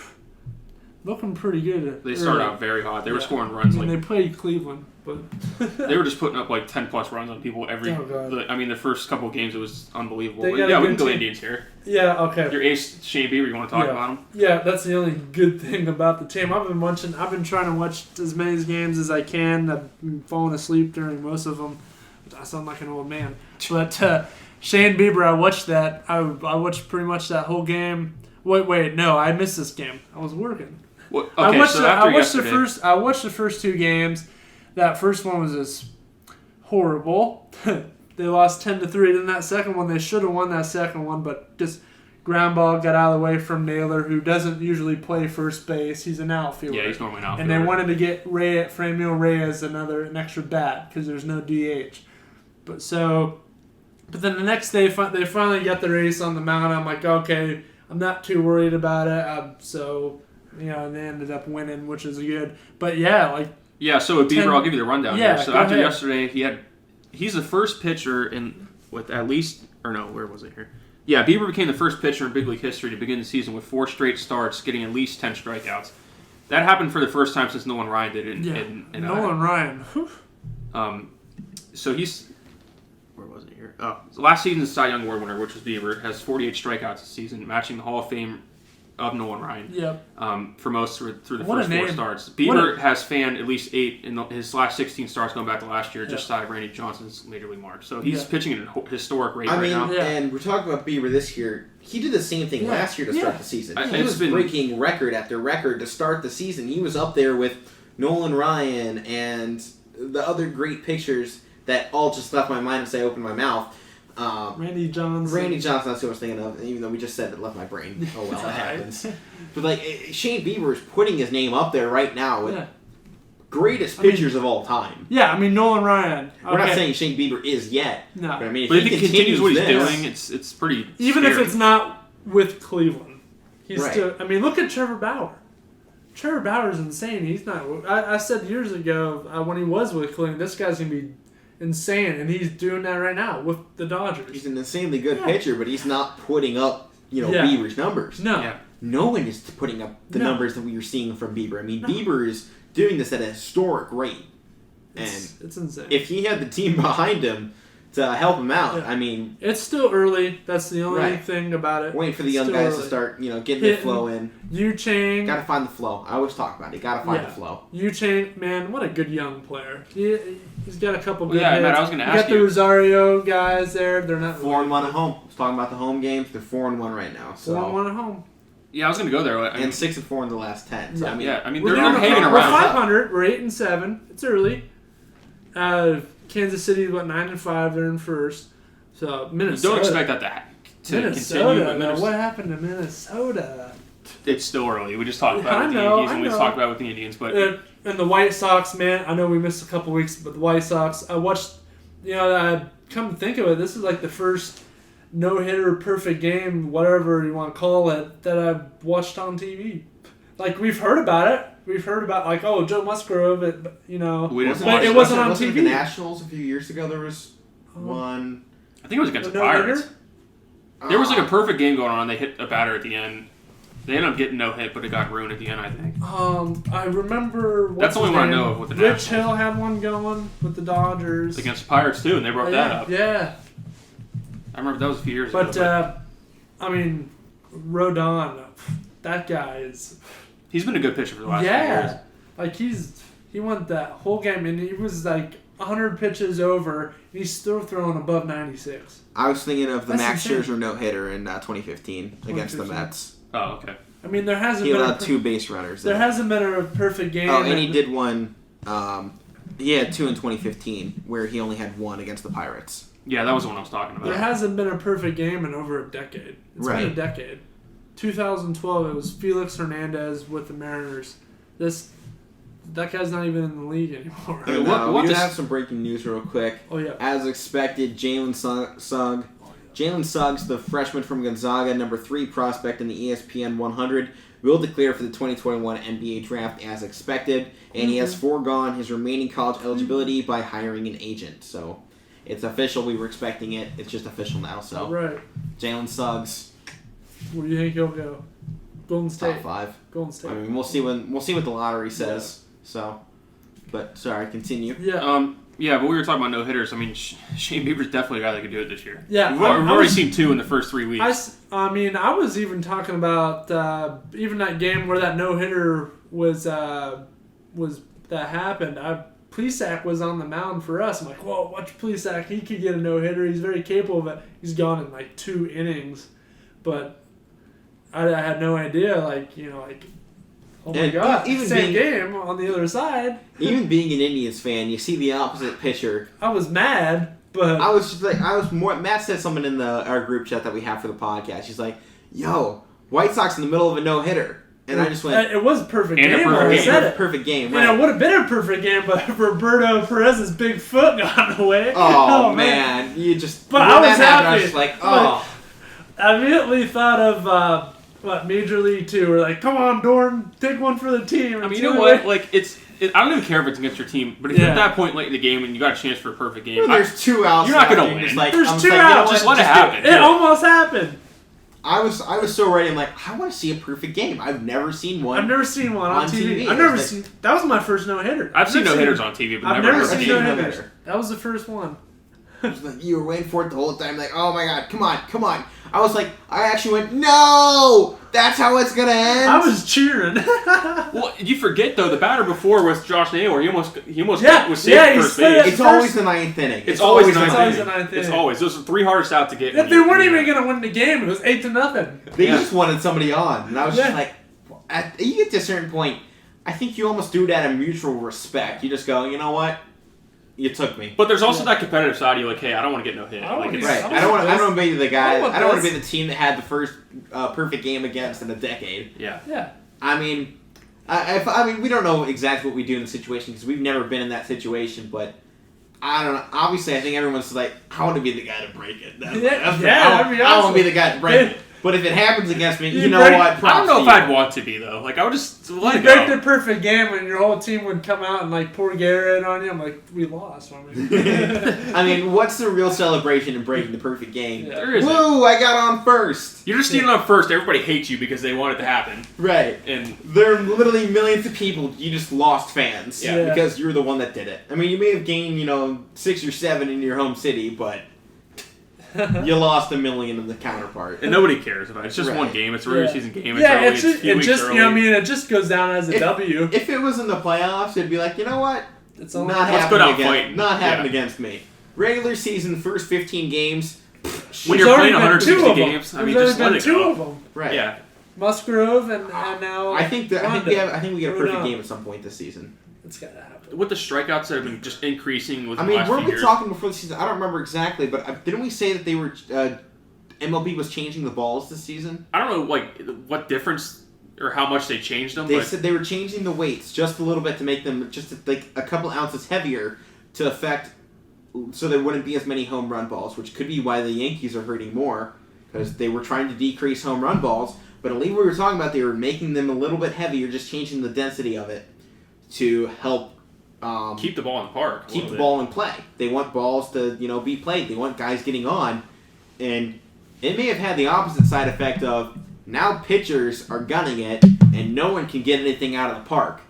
looking pretty good. They started out very hot. They were scoring runs they played Cleveland, but they were just putting up like 10+ runs on people every. Oh, God. The first couple of games it was unbelievable. They But got a yeah, we good can go team. Indians here. yeah, okay. Your ace Shane Bieber. You want to talk about him? Yeah, that's the only good thing about the team. I've been trying to watch as many games as I can. I've been falling asleep during most of them. I sound like an old man. But Shane Bieber, I watched that. I watched pretty much that whole game. Wait, no, I missed this game. I was working. Well, okay, I watched yesterday, I watched the first 2 games. That first one was just horrible. They lost 10-3. Then that second one, they should have won that second one, but just ground ball got out of the way from Naylor, who doesn't usually play first base. He's an outfielder. Yeah, he's normally an outfielder. And they wanted to get Franmil Reyes an extra bat because there's no DH. But then the next day they finally got their ace on the mound. I'm like, okay, I'm not too worried about it. And they ended up winning, which is good. But yeah, so with Bieber, I'll give you the rundown Yeah, here. So go after ahead. yesterday, he's the first pitcher with at least, or no, where was it here? Yeah, Bieber became the first pitcher in big league history to begin the season with 4 straight starts, getting at least 10 strikeouts. That happened for the first time since Nolan Ryan did it. Nolan Ryan. So he's, where was it here? Oh, so last season's Cy Young Award winner, which was Bieber, has 48 strikeouts this season, matching the Hall of Fame of Nolan Ryan. Yep. For most through the What a first 4 name. starts. Bieber has fanned at least 8 in his last 16 starts going back to last year, just shy of Randy Johnson's major league mark. So he's pitching at a historic rate now. And we're talking about Bieber this year. He did the same thing last year to start the season. He was breaking record after record to start the season. He was up there with Nolan Ryan and the other great pitchers that all just left my mind as I opened my mouth. Randy Johnson. That's who I was thinking of, even though we just said it left my brain. Oh well, that happens. But Shane Bieber is putting his name up there right now with greatest pitchers of all time. Yeah, I mean Nolan Ryan. We're not saying Shane Bieber is yet. No. But I mean, But if he continues what he's this, doing, it's pretty Even scary. if it's not with Cleveland, he's Right. still. I mean, look at Trevor Bauer. Trevor Bauer's insane. He's not. I said years ago when he was with Cleveland, this guy's gonna be insane, and he's doing that right now with the Dodgers. He's an insanely good pitcher, but he's not putting up Bieber's numbers. No. Yeah. No one is putting up the numbers that we were seeing from Bieber. I mean, Bieber is doing this at a historic rate. And It's insane. if he had the team behind him to help him out, I mean... It's still early. That's the only thing about it. Wait for the young Still guys early. to start, getting the flow in. Yu-Chang. Gotta find the flow. I always talk about it. Gotta find the flow. Yu-Chang, man, what a good young player. He's got a couple good Yeah, hits. Matt, I was gonna ask you got the you. Rosario guys there. They're not 4-1 at home. I was talking about the home games. They're 4-1 right now. So 4-1 at home. Yeah, I was going to go there. and 6-4 in the last 10. So, Yeah. I mean, We're they're doing hanging We're around. 500. We're 8-7. It's early. Kansas City, 9-5. They're in first. So Minnesota. Don't expect that to continue. Minnesota. But What happened to Minnesota? it's still early. We just talked about it with the I know, Yankees, and I we know. talked about it with the Indians. But And the White Sox, man. I know we missed a couple weeks, but the White Sox. I watched. I come to think of it, this is like the first no-hitter perfect game, whatever you want to call it, that I've watched on TV. Like, we've heard about it. We've heard about, like, Joe Musgrove, we didn't but watch it wasn't on Wasn't TV. the Nationals a few years ago? There was one. I think it was against the No-hitter? Pirates. There was like a perfect game going on. They hit a batter at the end. They ended up getting no hit, but it got ruined at the end, I think. I remember. That's the only one I know of with the Rich Nationals. Hill had one going with the Dodgers. Against the Pirates, too, and they brought that up. Yeah. I remember that was a few years But, ago. I mean, Rodon, that guy is. He's been a good pitcher for the last few years. Like he went that whole game and he was like 100 pitches over and he's still throwing above 96. I was thinking of the That's Max insane. Scherzer no-hitter in 2015 against the 2015. Mets. Oh, okay. I mean, there hasn't He been allowed 2 base runners. there hasn't been a perfect game. Oh, and he did one. He had 2 in 2015, where he only had 1 against the Pirates. Yeah, that was the one I was talking about. There hasn't been a perfect game in over a decade. It's been a decade. 2012, it was Felix Hernandez with the Mariners. That guy's not even in the league anymore. Hey, And, what we do does- have some breaking news real quick. Oh yeah. As expected, Jalen Suggs, the freshman from Gonzaga, number 3 prospect in the ESPN 100, will declare for the 2021 NBA Draft as expected, and he has foregone his remaining college eligibility by hiring an agent. So it's official. We were expecting it. It's just official now. So All right. Jalen Suggs. Where do you think he'll go? Golden State. Top 5. Golden State. I mean, we'll see what the lottery says. So, but sorry, continue. Yeah. Yeah, but we were talking about no hitters. I mean, Shane Bieber's definitely a guy that could do it this year. Yeah, we've already seen 2 in the first 3 weeks. I was even talking about even that game where that no hitter was that happened. Plesac was on the mound for us. I'm like, whoa, watch Plesac. He could get a no hitter. He's very capable of it. He's gone in like 2 innings, but I had no idea. Oh my God! Even same game on the other side. Even being an Indians fan, you see the opposite pitcher. I was mad, but I was just more. Matt said something in our group chat that we have for the podcast. He's like, "Yo, White Sox in the middle of a no hitter," and I just went, "It was a perfect and game." A perfect I said it. Perfect game. Right? It would have been a perfect game, but Roberto Perez's big foot got away. Oh man, you just. But I was happy. I was just like, oh. I immediately thought of. Major League 2? We're like, come on, Dorn, take one for the team. I mean, you know what? Like, I don't even care if it's against your team, but if you're at that point late in the game and you got a chance for a perfect game, there's 2 outs. You're not going to win. There's 2 outs. Just let it happen. It almost happened. I was so ready. I'm like, I want to see a perfect game. I've never seen one. I've never seen one on TV. I've never seen. That was my first no hitter. I've seen no hitters on TV, but I've never seen no hitters. That was the first one. Like, you were waiting for it the whole time. Like, oh my God, come on. I was like, I actually went, no, that's how it's gonna end. I was cheering. Well, you forget though, the batter before was Josh Naylor. He almost was safe first base. It's always the 9th inning. It's always the 9th inning. It's always those are 3 hardest out to get. If they weren't even gonna win the game, it was 8-0. They just wanted somebody on, and I was just like, you get to a certain point, I think you almost do it out of mutual respect. You just go, you know what? You took me. But there's also that competitive side. You're like, hey, I don't want to get no hit. I don't want to be the guy. I don't want to be the team that had the first perfect game against in a decade. Yeah. I mean, I mean, we don't know exactly what we do in the situation because we've never been in that situation. But I don't know. Obviously, I think everyone's like, I want to be the guy to break it. I want to be the guy to break it. But if it happens against me, you know what? I don't know if I'd want to be, though. Like, I would just let it go. You break the perfect game and your whole team would come out and, like, pour Garrett on you. I'm like, we lost. I mean, what's the real celebration in breaking the perfect game? Yeah. There isn't. Woo, I got on first. You're just stealing on first. Everybody hates you because they want it to happen. Right. And there are literally millions of people. You just lost fans. Yeah. Because you're the one that did it. I mean, you may have gained, 6 or 7 in your home city, but... you lost 1 million of the counterpart, and nobody cares about it. It's just one game. It's a regular season game. It's it just goes down as a W. If it was in the playoffs, it'd be like, you know what? It's not happening against me. Regular season, first 15 games. When you're playing 160 games, I mean, just let it go. 2 of them. Right. Yeah. Musgrove and now. I think we get a perfect game at some point this season. It's gotta happen. With the strikeouts that have been just increasing with. I mean, weren't we talking before the season? I don't remember exactly, but didn't we say that they were MLB was changing the balls this season? I don't know, what difference or how much they changed them. They said they were changing the weights just a little bit to make them just like a couple ounces heavier to affect, so there wouldn't be as many home run balls, which could be why the Yankees are hurting more because they were trying to decrease home run balls. But I believe we were talking about they were making them a little bit heavier, just changing the density of it to help. Keep the ball in the park. Keep the ball in play. They want balls to, be played. They want guys getting on. And it may have had the opposite side effect of now pitchers are gunning it and no one can get anything out of the park.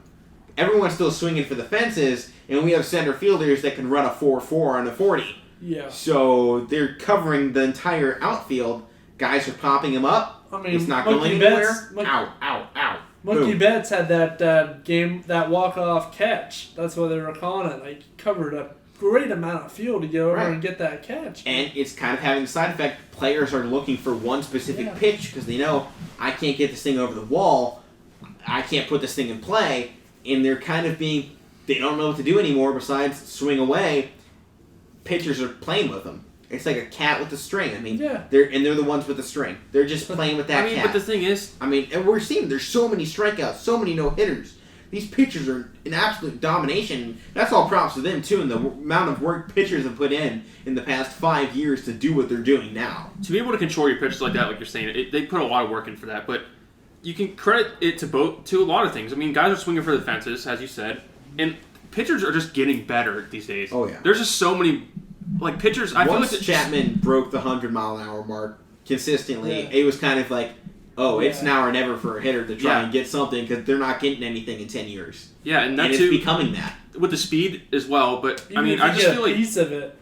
Everyone's still swinging for the fences and we have center fielders that can run a 4-4 on a 40. Yeah. So they're covering the entire outfield. Guys are popping him up. I mean, it's not going anywhere. Ow. Mookie Betts had that walk-off catch. That's what they were calling it. Like, covered a great amount of field to get over and get that catch. And it's kind of having the side effect. Players are looking for one specific pitch because they know, I can't get this thing over the wall. I can't put this thing in play. And they're kind of they don't know what to do anymore besides swing away. Pitchers are playing with them. It's like a cat with a string. I mean, they're the ones with the string. They're just playing with that cat. But the thing is... and we're seeing there's so many strikeouts, so many no-hitters. These pitchers are in absolute domination. That's all props to them, too, and the amount of work pitchers have put in the past 5 years to do what they're doing now. To be able to control your pitches like that, like you're saying, they put a lot of work in for that. But you can credit it to a lot of things. I mean, guys are swinging for the fences, as you said, and pitchers are just getting better these days. Oh yeah. There's just so many pitchers. I Once feel like Chapman broke the 100-mile-an-hour mark consistently, Yeah. it was kind of like, it's Yeah. now or never for a hitter to try Yeah. and get something because they're not getting anything in 10 years. Yeah, and that And too it's becoming that. with the speed as well. But Even I mean, if I you just get feel a like piece of it.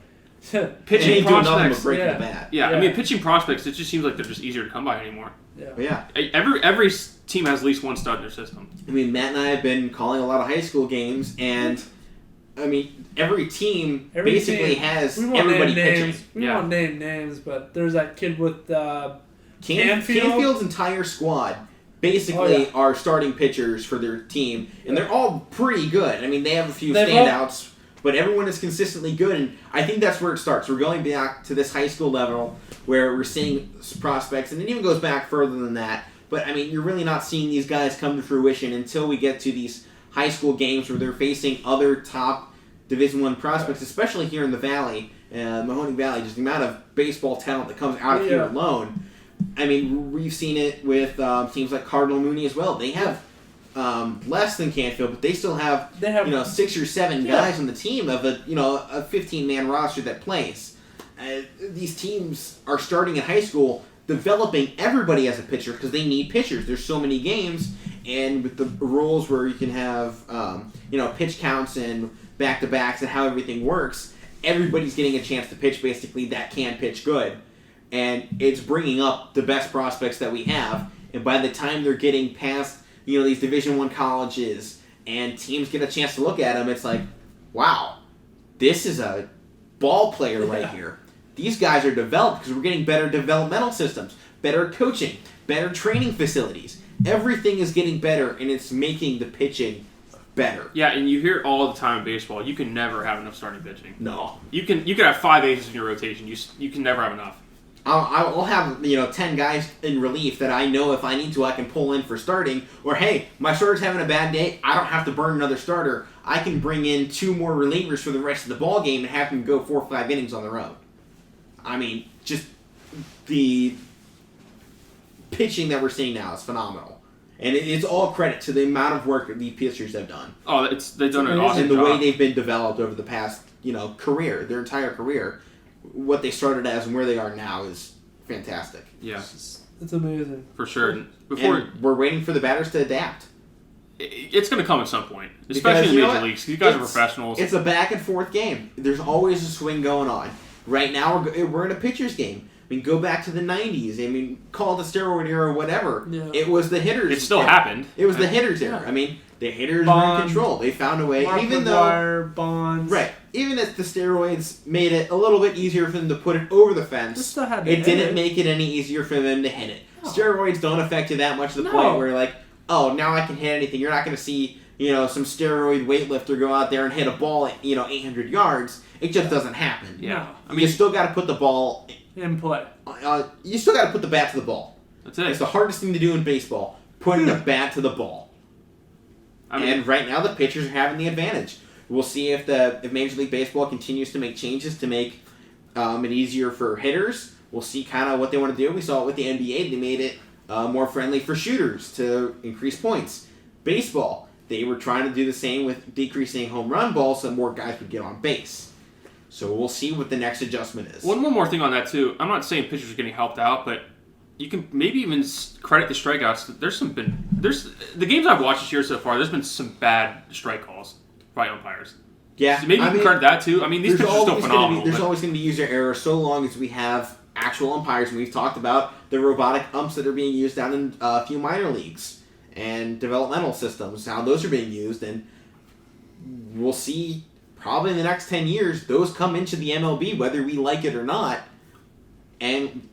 It pitching ain't doing nothing but prospects. breaking Yeah. the bat. Yeah, Yeah. I mean, pitching prospects. It just seems like they're just easier to come by anymore. Yeah. Yeah. Every team has at least one stud in their system. I mean, Matt and I have been calling a lot of high school games, and I mean, every team basically has we won't everybody name pitching. names. We Yeah. won't name names, but there's that kid with Canfield? Canfield's entire squad basically are starting pitchers for their team, and they're all pretty good. I mean, they have a few standouts, but everyone is consistently good, and I think that's where it starts. We're going back to this high school level where we're seeing prospects, and it even goes back further than that. But, I mean, you're really not seeing these guys come to fruition until we get to these high school games where they're facing other top Division I prospects, especially here in the Valley, Mahoning Valley, just the amount of baseball talent that comes out of here alone. I mean, we've seen it with teams like Cardinal Mooney as well. They have less than Canfield, but they still have 6 or 7 guys on the team of a 15-man roster that plays. These teams are starting in high school, developing everybody as a pitcher because they need pitchers. There's so many games, and with the rules where you can have pitch counts and back-to-backs and how everything works, everybody's getting a chance to pitch basically that can pitch good. And it's bringing up the best prospects that we have. And by the time they're getting past, these Division I colleges and teams get a chance to look at them, it's like, wow, this is a ball player right here. These guys are developed because we're getting better developmental systems, better coaching, better training facilities. Everything is getting better, and it's making the pitching better. Yeah, and you hear it all the time in baseball. You can never have enough starting pitching. No. You can have 5 aces in your rotation. You can never have enough. I'll have 10 guys in relief that I know if I need to I can pull in for starting. Or hey, my starter's having a bad day. I don't have to burn another starter. I can bring in 2 more relievers for the rest of the ball game and have them go 4 or 5 innings on their own. I mean, just the pitching that we're seeing now is phenomenal, and it's all credit to the amount of work that the pitchers have done. Oh, they've done an awesome and the job. way they've been developed over the past career, their entire career. What they started as and where they are now is fantastic. Yeah, It's amazing. for sure. And we're waiting for the batters to adapt. It's going to come at some point, especially in the major leagues. These guys are professionals. It's a back and forth game. There's always a swing going on. Right now, we're in a pitcher's game. I mean, go back to the 90s. I mean, call it the steroid era or whatever. Yeah. It was the hitters. It still happened. It was the hitters era. Yeah. I mean, the hitters were in control. They found a way. Mark even McGuire, Bonds. Right. Even if the steroids made it a little bit easier for them to put it over the fence, They still had to it hit didn't it. make it any easier for them to hit it. No. Steroids don't affect you that much to the point where, like, oh, now I can hit anything. You're not going to see, some steroid weightlifter go out there and hit a ball at, 800 yards. It just doesn't happen. Yeah. I mean, you still got to put the ball in play. You still got to put the bat to the ball. That's it. It's the hardest thing to do in baseball, putting the bat to the ball. And right now, the pitchers are having the advantage. We'll see if Major League Baseball continues to make changes to make it easier for hitters. We'll see kind of what they want to do. We saw it with the NBA. They made it more friendly for shooters to increase points. Baseball, they were trying to do the same with decreasing home run balls so more guys would get on base. So we'll see what the next adjustment is. One more thing on that, too. I'm not saying pitchers are getting helped out, but you can maybe even credit the strikeouts. There's the games I've watched this year so far, there's been some bad strike calls by umpires. Yeah. So maybe you can credit that, too. I mean, these pitchers are still phenomenal. There's always going to be user error so long as we have actual umpires. And we've talked about the robotic umps that are being used down in a few minor leagues and developmental systems, how those are being used. And we'll see probably in the next 10 years, those come into the MLB, whether we like it or not. And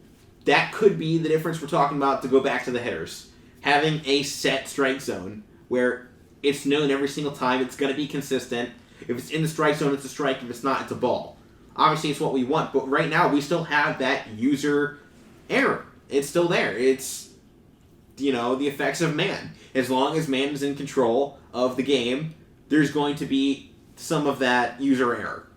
that could be the difference we're talking about to go back to the hitters. Having a set strike zone where it's known every single time, it's going to be consistent. If it's in the strike zone, it's a strike. If it's not, it's a ball. Obviously, it's what we want. But right now, we still have that user error. It's still there. It's, the effects of man. As long as man is in control of the game, there's going to be some of that user error.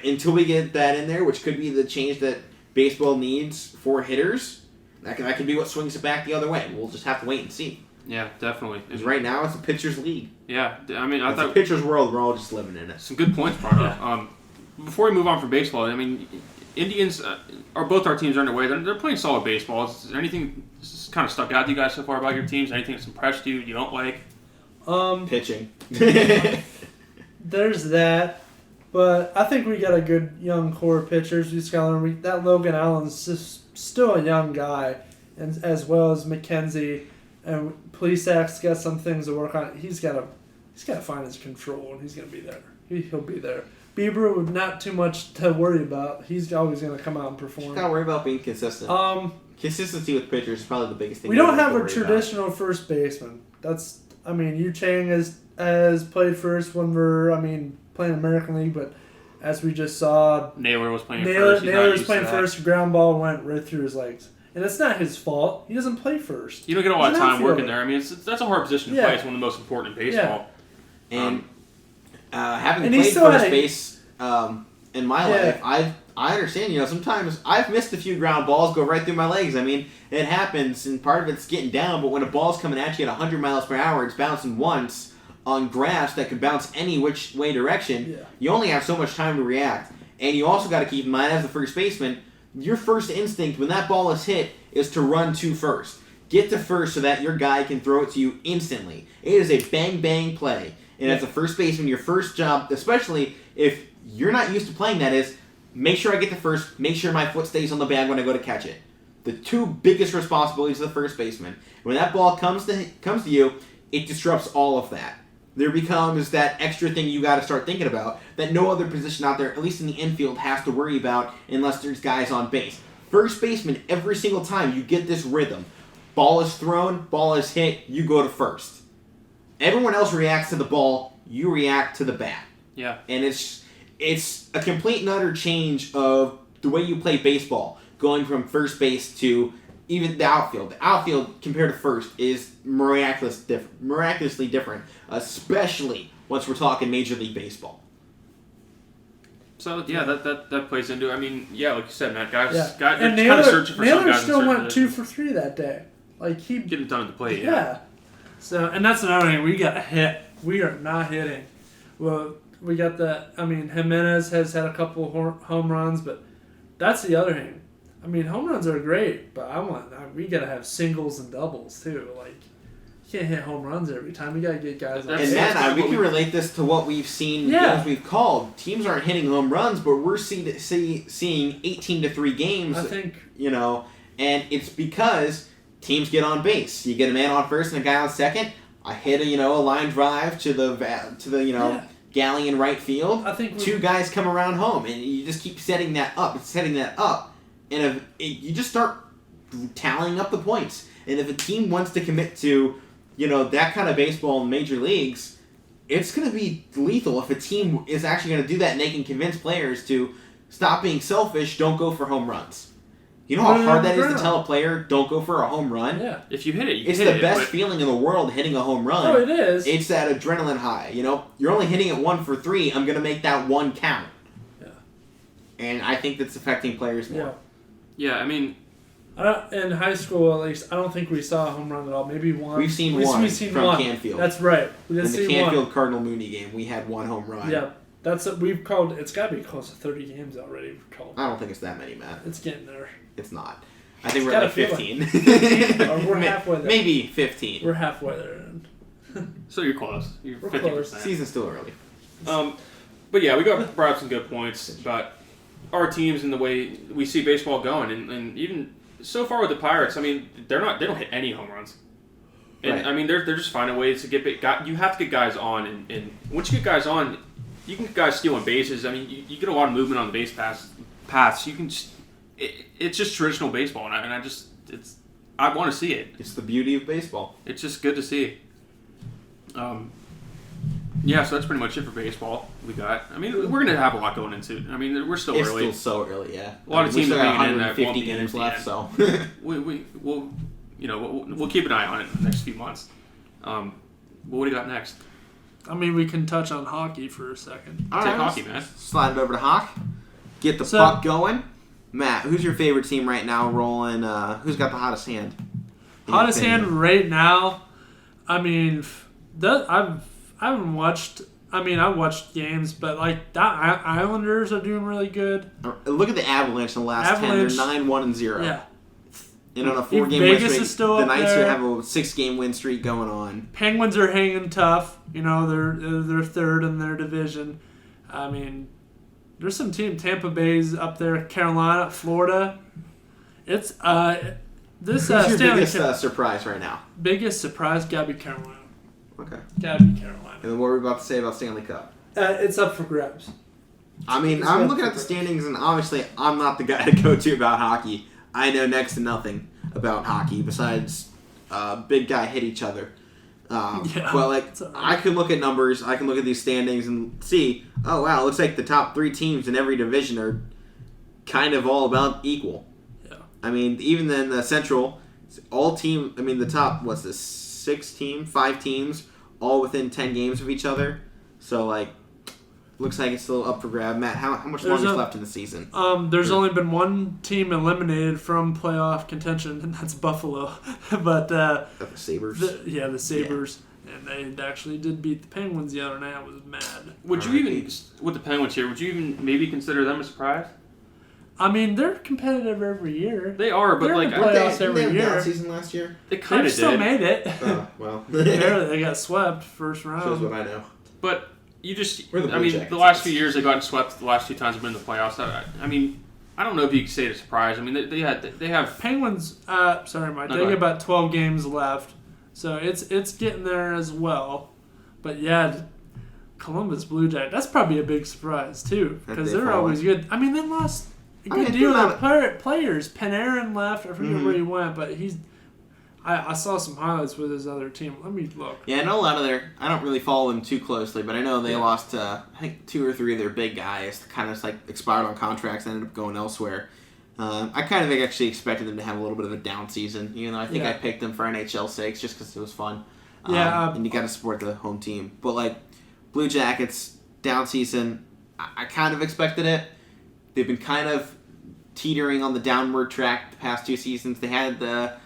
Until we get that in there, which could be the change that baseball needs for hitters, That could be what swings it back the other way. We'll just have to wait and see. Yeah, definitely. Because right now, it's a pitcher's league. Yeah, I mean, It's a pitcher's world. We're all just living in it. Some good points brought up. Before we move on from baseball, I mean, Indians are both our teams are underway. They're playing solid baseball. Is there anything that's kind of stuck out to you guys so far about your teams? Anything that's impressed you don't like? Pitching. There's that. But I think we got a good young core of pitchers. We just got to learn. That Logan Allen's just still a young guy, and as well as McKenzie. And Plesac's got some things to work on. He's got to find his control, and he's going to be there. He'll be there. Bieber would not too much to worry about. He's always going to come out and perform. Just got to worry about being consistent. Consistency with pitchers is probably the biggest thing. We don't have a traditional first baseman. Yu Chang has played first when we're playing American League, but as we just saw, Naylor was playing first. Naylor was playing first. Ground ball went right through his legs. And it's not his fault. He doesn't play first. You don't get a lot of time working there. I mean, that's a hard position to play. It's one of the most important in baseball. Yeah. And having played first base in my life, I understand. Sometimes I've missed a few ground balls go right through my legs. I mean, it happens, and part of it's getting down. But when a ball's coming at you at 100 miles per hour, it's bouncing once on grass that could bounce any which way direction. Yeah. You only have so much time to react, and you also got to keep in mind as the first baseman. Your first instinct when that ball is hit is to run to first. Get to first so that your guy can throw it to you instantly. It is a bang-bang play. And as a first baseman, your first job, especially if you're not used to playing that, is make sure I get to first, make sure my foot stays on the bag when I go to catch it. The two biggest responsibilities of the first baseman. When that ball comes to you, it disrupts all of that. There becomes that extra thing you got to start thinking about that no other position out there, at least in the infield, has to worry about unless there's guys on base. First baseman, every single time you get this rhythm. Ball is thrown, ball is hit, you go to first. Everyone else reacts to the ball, you react to the bat. Yeah. And it's a complete and utter change of the way you play baseball, going from first base to even the outfield. The outfield, compared to first, is miraculously different, especially once we're talking Major League Baseball. So, that plays into it. I mean, like you said, Matt, guys and kind of searching for some guys. Naylor still went 2 for 3 that day. He getting it done at the plate, yeah. So, and that's another thing. We got hit. We are not hitting. Well, we got Jimenez has had a couple home runs, but that's the other thing. Home runs are great, but we gotta have singles and doubles too. You can't hit home runs every time. You gotta get guys. And Matt, we can relate this to what we've seen. Games we've called. Teams aren't hitting home runs, but we're seeing 18-3 games. I think and it's because teams get on base. You get a man on first and a guy on second. I hit a line drive to the galley in right field. I think 2 guys come around home, and you just keep setting that up. And you just start tallying up the points. And if a team wants to commit to, that kind of baseball in major leagues, it's going to be lethal if a team is actually going to do that and they can convince players to stop being selfish, don't go for home runs. You know how hard that is to tell a player, don't go for a home run? Yeah. If you hit it, it's the best feeling in the world, hitting a home run. Oh, it is. It's that adrenaline high. You're only hitting it 1 for 3. I'm going to make that 1 count. Yeah. And I think that's affecting players more. Yeah, in high school, at least, I don't think we saw a home run at all. Maybe one. We've seen one from Canfield. That's right. In the Canfield Cardinal Mooney game, we had 1 home run. Yeah. That's what we've called. It's got to be close to 30 games already. We've called. I don't think it's that many, Matt. It's getting there. It's not. I think we're at 15. Or we're halfway there. Maybe 15. We're halfway there. So you're close. You're 50%. Close. Season's still early. But yeah, we brought up some good points about our teams and the way we see baseball going, and even so far with the Pirates, they don't hit any home runs. And right. They're just finding ways to get you have to get guys on, and once you get guys on, you can get guys stealing bases. You get a lot of movement on the base paths. You can just it's just traditional baseball, and I want to see it. It's the beauty of baseball. It's just good to see. Yeah, so that's pretty much it for baseball. We got. We're gonna have a lot going into. We're still early. It's still so early, yeah. A lot of teams are hanging in at 150 games left, so we'll keep an eye on it in the next few months. What do you got next? We can touch on hockey for a second. Take hockey, man. Slide it over to Hawk. Get the puck going. Matt, who's your favorite team right now rolling? Who's got the hottest hand? Hottest hand right now. I mean, I haven't watched. I mean, I watched games, but like that Islanders are doing really good. Look at the Avalanche in the last 10. They're 9-1-0. Yeah. And on a 4-game win streak, the Knights have a 6-game win streak going on. Penguins are hanging tough. You know, they're third in their division. I mean, there's some team. Tampa Bay's up there. Carolina, Florida. It's this. Who's your Stanley biggest surprise right now? Biggest surprise gotta be Carolina. Okay. Gotta be Carolina. And then what were we about to say about Stanley Cup? It's up for grabs. I mean, I'm looking at the standings, and obviously, I'm not the guy to go to about hockey. I know next to nothing about hockey besides big guy hit each other. Well, like, I can look at numbers, I can look at these standings and see, oh wow, it looks like the top 3 teams in every division are kind of all about equal. Yeah. I mean, even in the Central, the top, 5 teams, all within 10 games of each other. So, like, looks like it's still up for grab. Matt, how much longer is left in the season? There's only been one team eliminated from playoff contention, and that's Buffalo. But the Sabres? The Sabres. Yeah. And they actually did beat the Penguins the other night. I was mad. Would you even, with the Penguins here, would you even maybe consider them a surprise? I mean, they're competitive every year. They are, but they're like in the playoffs every Didn't they have a year. down season last year? They kind of did. Still made it. Oh, well. Barely, they got swept first round. Shows what I know. But you just, the last few years they've gotten swept. The last 2 times they've been in the playoffs. I mean, I don't know if you could say it's a surprise. I mean, they have Penguins. Sorry, Mike. They got about 12 games left, so it's getting there as well. But yeah, Columbus Blue Jackets. That's probably a big surprise too because they're always good. I mean, they lost a good deal of players. Panarin left. I forget where he went, but he's. I saw some highlights with his other team. Let me look. Yeah, I know a lot of I don't really follow them too closely, but I know they lost, I think, 2 or 3 of their big guys. Kind of like expired on contracts and ended up going elsewhere. I kind of actually expected them to have a little bit of a down season. You know, I think I picked them for NHL sakes just because it was fun. And you got to support the home team. But, like, Blue Jackets, down season, I kind of expected it. They've been kind of teetering on the downward track the past 2 seasons. They had the,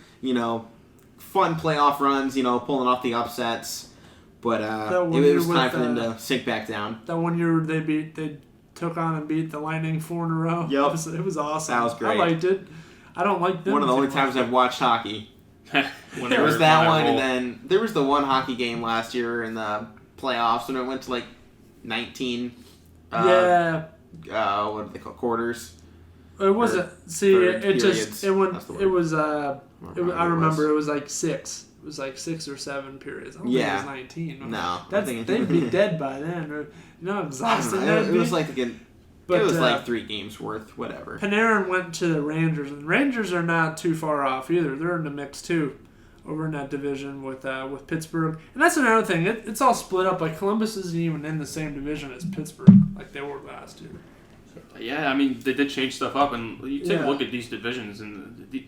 fun playoff runs, pulling off the upsets. But it was time for them to sink back down. That one year they took on and beat the Lightning 4 in a row. Yep. It was awesome. That was great. I liked it. I don't like them. One of the only times I've watched hockey. There was that one, and then there was the one hockey game last year in the playoffs when it went to like 19. What do they call quarters? It wasn't. See, it just it went. It was. I remember it was like 6. It was like 6 or 7 periods. I don't think it was 19. No, they'd be dead by then. Or, exhausted. It was like again. It was like 3 games worth, whatever. Panarin went to the Rangers, and the Rangers are not too far off either. They're in the mix too, over in that division with Pittsburgh. And that's another thing. It's all split up. Like Columbus isn't even in the same division as Pittsburgh, like they were last year. Yeah, I mean they did change stuff up, and you take a look at these divisions and.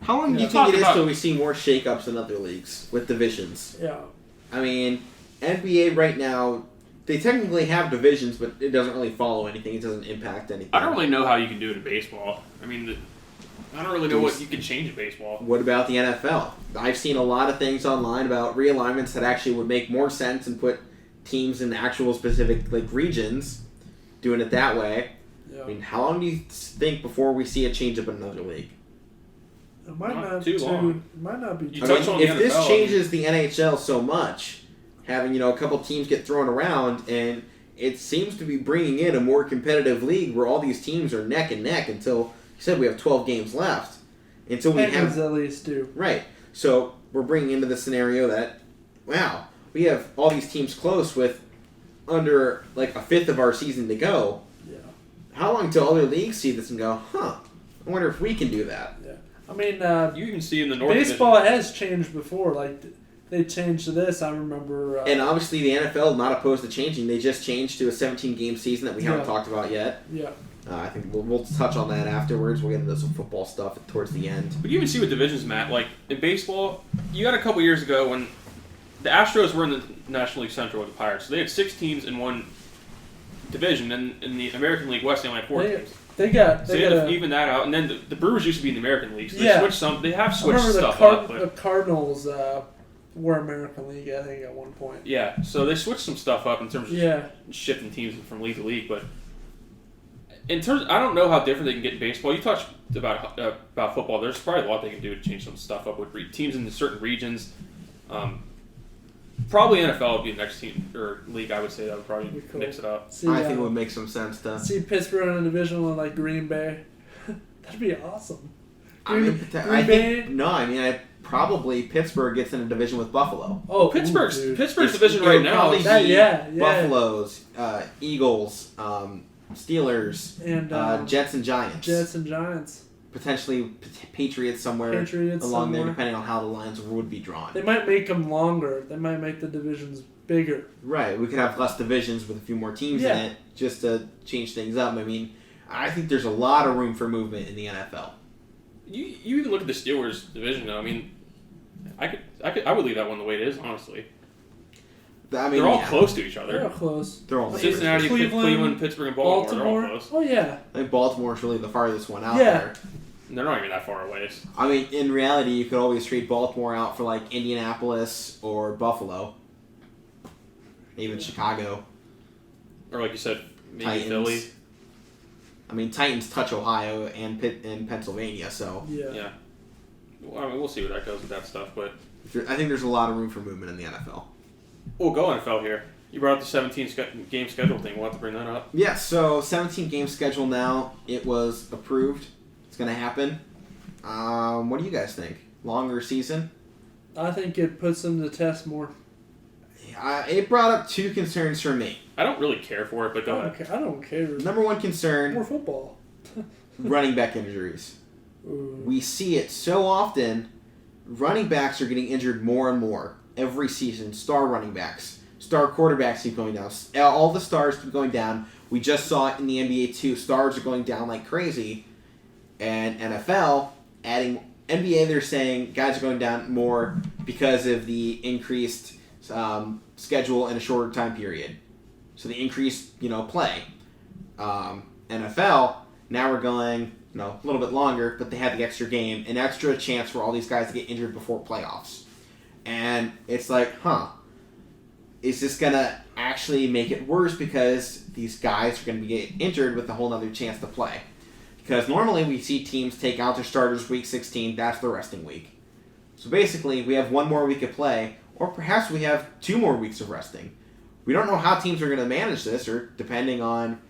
How long do you think it is till we see more shakeups in other leagues with divisions? Yeah. I mean, NBA right now. They technically have divisions, but it doesn't really follow anything. It doesn't impact anything. I don't really know how you can do it in baseball. I mean, I don't really know what you can change in baseball. What about the NFL? I've seen a lot of things online about realignments that actually would make more sense and put teams in actual specific regions, doing it that way. Yeah. I mean, how long do you think before we see a change up in another league? It might not too long. It might not be. If this changes the NHL so much. Having, a couple teams get thrown around, and it seems to be bringing in a more competitive league where all these teams are neck and neck until, you said we have 12 games left. Until we have at least 2. Right. So we're bringing into the scenario that, wow, we have all these teams close with under like a fifth of our season to go. Yeah. How long till other leagues see this and go, I wonder if we can do that? Yeah. I mean, you can see in the North baseball has changed before, like. They changed to this, I remember. And obviously the NFL not opposed to changing. They just changed to a 17-game season that we haven't talked about yet. Yeah. I think we'll touch on that afterwards. We'll get into some football stuff towards the end. But you even see with divisions, Matt, like in baseball, you got a couple years ago when the Astros were in the National League Central with the Pirates. So they had 6 teams in one division, and in the American League West they only had 4 teams. They got to even that out, and then the Brewers used to be in the American League, so they have switched I remember stuff up. But the Cardinals were American League, I think, at one point. Yeah, so they switched some stuff up in terms of shifting teams from league to league, but in terms, I don't know how different they can get in baseball. You touched about football. There's probably a lot they can do to change some stuff up with teams in certain regions. Probably NFL would be the next team or league. I would say that would probably mix it up. I think it would make some sense to see Pittsburgh in a division with like Green Bay. That'd be awesome. Probably Pittsburgh gets in a division with Buffalo. Oh, Pittsburgh's division right now. Buffalo's, Eagles, Steelers, and Jets and Giants. Jets and Giants. Potentially Patriots somewhere along there, depending on how the lines would be drawn. They might make them longer. They might make the divisions bigger. Right. We could have less divisions with a few more teams in it just to change things up. I mean, I think there's a lot of room for movement in the NFL. You even look at the Steelers division, though. I mean, I would leave that one the way it is, honestly. I mean, they're all close to each other. They're all close. They're all Cincinnati, Cleveland, Pittsburgh, and Baltimore. They're all close. Oh, yeah. I think Baltimore's really the farthest one out there. They're not even that far away. I mean, in reality, you could always trade Baltimore out for, like, Indianapolis or Buffalo. Even Chicago. Or, like you said, maybe Titans. Philly. I mean, Titans touch Ohio and Pennsylvania, so... Yeah. Well, I mean, we'll see where that goes with that stuff, but... I think there's a lot of room for movement in the NFL. We'll go NFL here. You brought up the 17-game schedule thing. We'll have to bring that up. Yeah, so 17-game schedule now. It was approved. It's going to happen. What do you guys think? Longer season? I think it puts them to test more. It brought up two concerns for me. I don't really care for it, but go ahead. I don't care. Number one concern... More football. running back injuries. Ooh. We see it so often. Running backs are getting injured more and more every season. Star running backs. Star quarterbacks keep going down. All the stars keep going down. We just saw it in the NBA too. Stars are going down like crazy. And NFL, NBA, they're saying guys are going down more because of the increased schedule in a shorter time period. So the increased, play. NFL, now we're going, a little bit longer, but they have the extra game, an extra chance for all these guys to get injured before playoffs. And it's like, is this going to actually make it worse because these guys are going to get injured with a whole other chance to play? Because normally we see teams take out their starters week 16, that's the resting week. So basically, we have one more week of play, or perhaps we have 2 more weeks of resting. We don't know how teams are going to manage this, or depending on...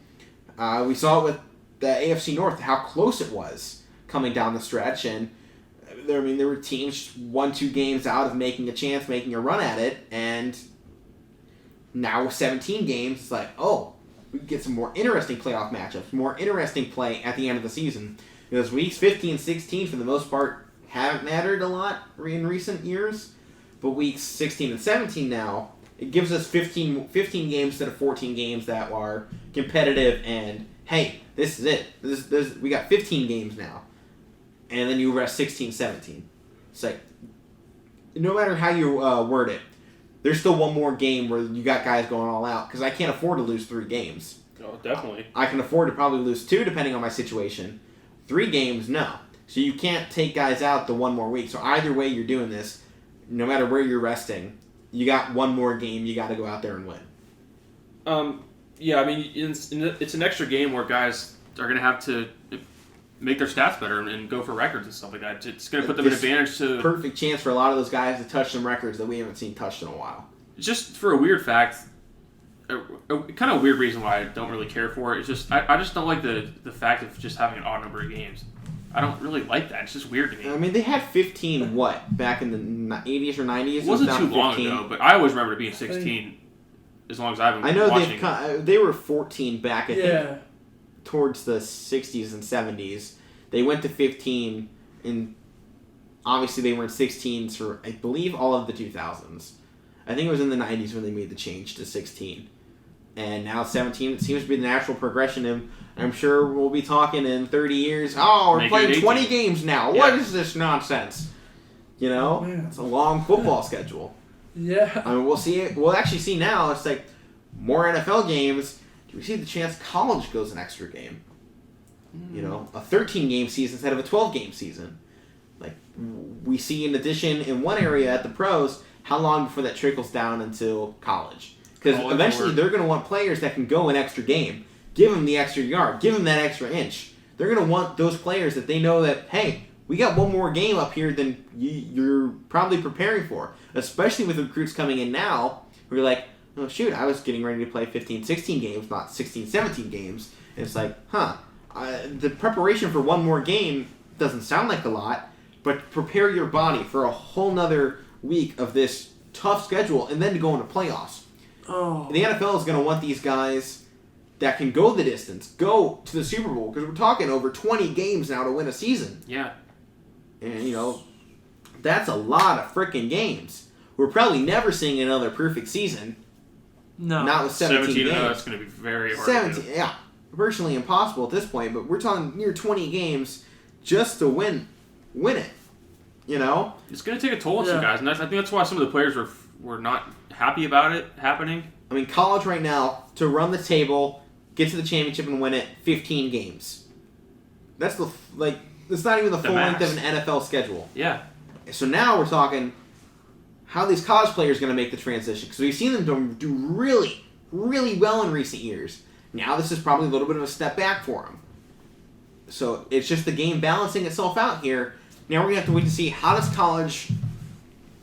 we saw it with the AFC North, how close it was coming down the stretch, and there were teams 1-2 games out of making a chance, making a run at it, and now 17 games, it's like, we can get some more interesting playoff matchups, more interesting play at the end of the season. Because weeks 15 and 16, for the most part, haven't mattered a lot in recent years, but weeks 16 and 17 now, it gives us 15 games instead of 14 games that are competitive and, hey, this is it. We got 15 games now. And then you rest 16, 17. It's like, no matter how you word it, there's still one more game where you got guys going all out, because I can't afford to lose 3 games. Oh, definitely. I can afford to probably lose 2 depending on my situation. 3 games, no. So you can't take guys out the one more week. So either way you're doing this, no matter where you're resting, you got one more game you got to go out there and win. Yeah, I mean, it's an extra game where guys are going to have to make their stats better and go for records and stuff like that. It's going to put them at an advantage to... Perfect chance for a lot of those guys to touch some records that we haven't seen touched in a while. Just for a weird fact, a kind of weird reason why I don't really care for it, is just I just don't like the fact of just having an odd number of games. I don't really like that. It's just weird to me. I mean, they had 15, back in the 80s or 90s? It wasn't too long ago, but I always remember it being 16 as long as I've been watching. I know they were 14 back, I think, towards the 60s and 70s. They went to 15, and obviously they were in 16s for, I believe, all of the 2000s. I think it was in the 90s when they made the change to 16. And now 17, it seems to be the natural progression of... I'm sure we'll be talking in 30 years. We're playing 20 games now. What is this nonsense? It's a long football schedule. Yeah. I mean, we'll see it. We'll actually see now. It's like more NFL games. Do we see the chance college goes an extra game? You know, a 13-game season instead of a 12-game season. Like, we see in addition in one area at the pros, how long before that trickles down into college? Because eventually they're going to want players that can go an extra game. Give them the extra yard. Give them that extra inch. They're going to want those players that they know that, hey, we got one more game up here than you're probably preparing for. Especially with recruits coming in now, where you're like, oh, shoot, I was getting ready to play 15, 16 games, not 16, 17 games. And it's like, the preparation for one more game doesn't sound like a lot, but prepare your body for a whole nother week of this tough schedule and then to go into playoffs. Oh. The NFL is going to want these guys that can go the distance, go to the Super Bowl, because we're talking over 20 games now to win a season. Yeah. And, you know, that's a lot of freaking games. We're probably never seeing another perfect season. No. Not with 17 games. That's going to be very hard 17, to do. yeah. Virtually impossible at this point, but we're talking near 20 games just to win it. You know? It's going to take a toll on some guys, and I think that's why some of the players were not happy about it happening. I mean, college right now, to run the table, get to the championship and win it, 15 games. That's that's not even the full length of an NFL schedule. Yeah. So now we're talking how these college players are going to make the transition, because we've seen them do really, really well in recent years. Now this is probably a little bit of a step back for them. So it's just the game balancing itself out here. Now we're going to have to wait to see how does college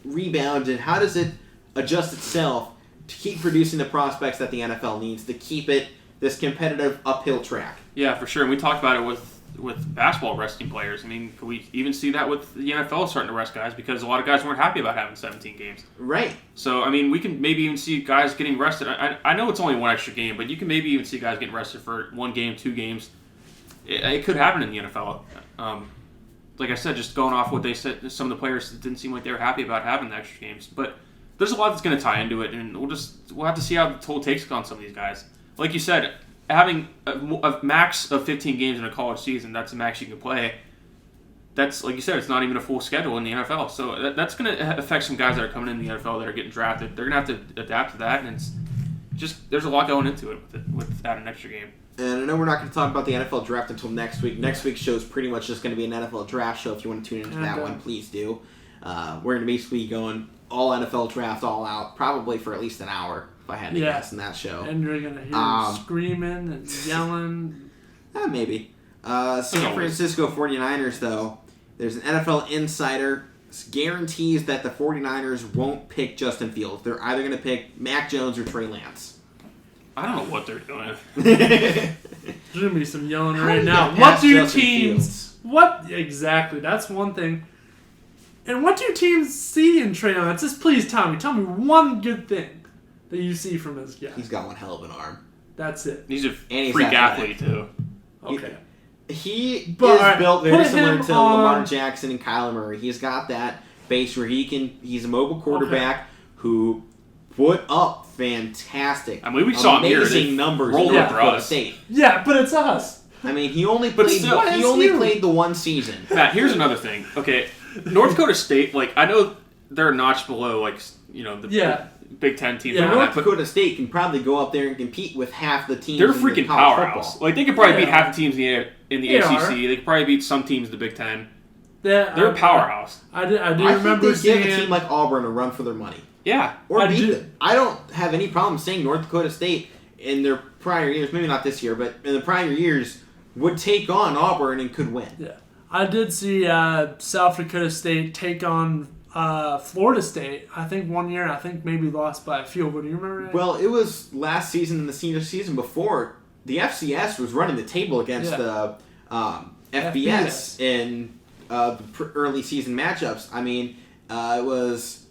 rebound and how does it adjust itself to keep producing the prospects that the NFL needs to keep it this competitive uphill track. Yeah, for sure. And we talked about it with basketball resting players. I mean, could we even see that with the NFL starting to rest guys because a lot of guys weren't happy about having 17 games. Right. So, I mean, we can maybe even see guys getting rested. I know it's only one extra game, but you can maybe even see guys getting rested for 1 game, 2 games. It could happen in the NFL. Like I said, just going off what they said, some of the players didn't seem like they were happy about having the extra games. But there's a lot that's going to tie into it, and we'll have to see how the toll takes on some of these guys. Like you said, having a max of 15 games in a college season, that's the max you can play. That's, like you said, it's not even a full schedule in the NFL. So that's going to affect some guys that are coming in the NFL that are getting drafted. They're going to have to adapt to that, and it's just there's a lot going into it with adding an extra game. And I know we're not going to talk about the NFL draft until next week. Next week's show is pretty much just going to be an NFL draft show. If you want to tune into that one, please do. We're going to basically going all NFL draft, all out, probably for at least an hour, if I had to guess, in that show. And you're going to hear screaming and yelling. Maybe. San Francisco 49ers, though, there's an NFL insider guarantees that the 49ers won't pick Justin Fields. They're either going to pick Mac Jones or Trey Lance. I don't know what they're doing. There's going to be some yelling right now. What do your teams... What... Exactly. That's one thing. And what do your teams see in Trey Lance? Just please tell me one good thing that you see from this guy. He's got one hell of an arm. That's it. He's a freak athlete, too. Okay. He is built very similar to Lamar Jackson and Kyler Murray. He's got that base where he's a mobile quarterback who put up fantastic, we saw amazing numbers in North Dakota State. Yeah, but it's us. I mean, he only played the one season. Matt, here's another thing. Okay, North Dakota State, I know they're a notch below, the Big Ten teams. Yeah, North Dakota State can probably go up there and compete with half the teams. They're a freaking powerhouse. They could probably beat half the teams in the ACC. They could probably beat some teams in the Big Ten. They're a powerhouse. I remember seeing a team like Auburn a run for their money. Yeah. Or beat them. I don't have any problem saying North Dakota State in their prior years, maybe not this year, but in the prior years, would take on Auburn and could win. Yeah. I did see South Dakota State take on Florida State. I think one year, maybe lost by a field goal. Do you remember that? Well, it was last season and the senior season before. The FCS was running the table against the FBS in the early season matchups. I mean, it was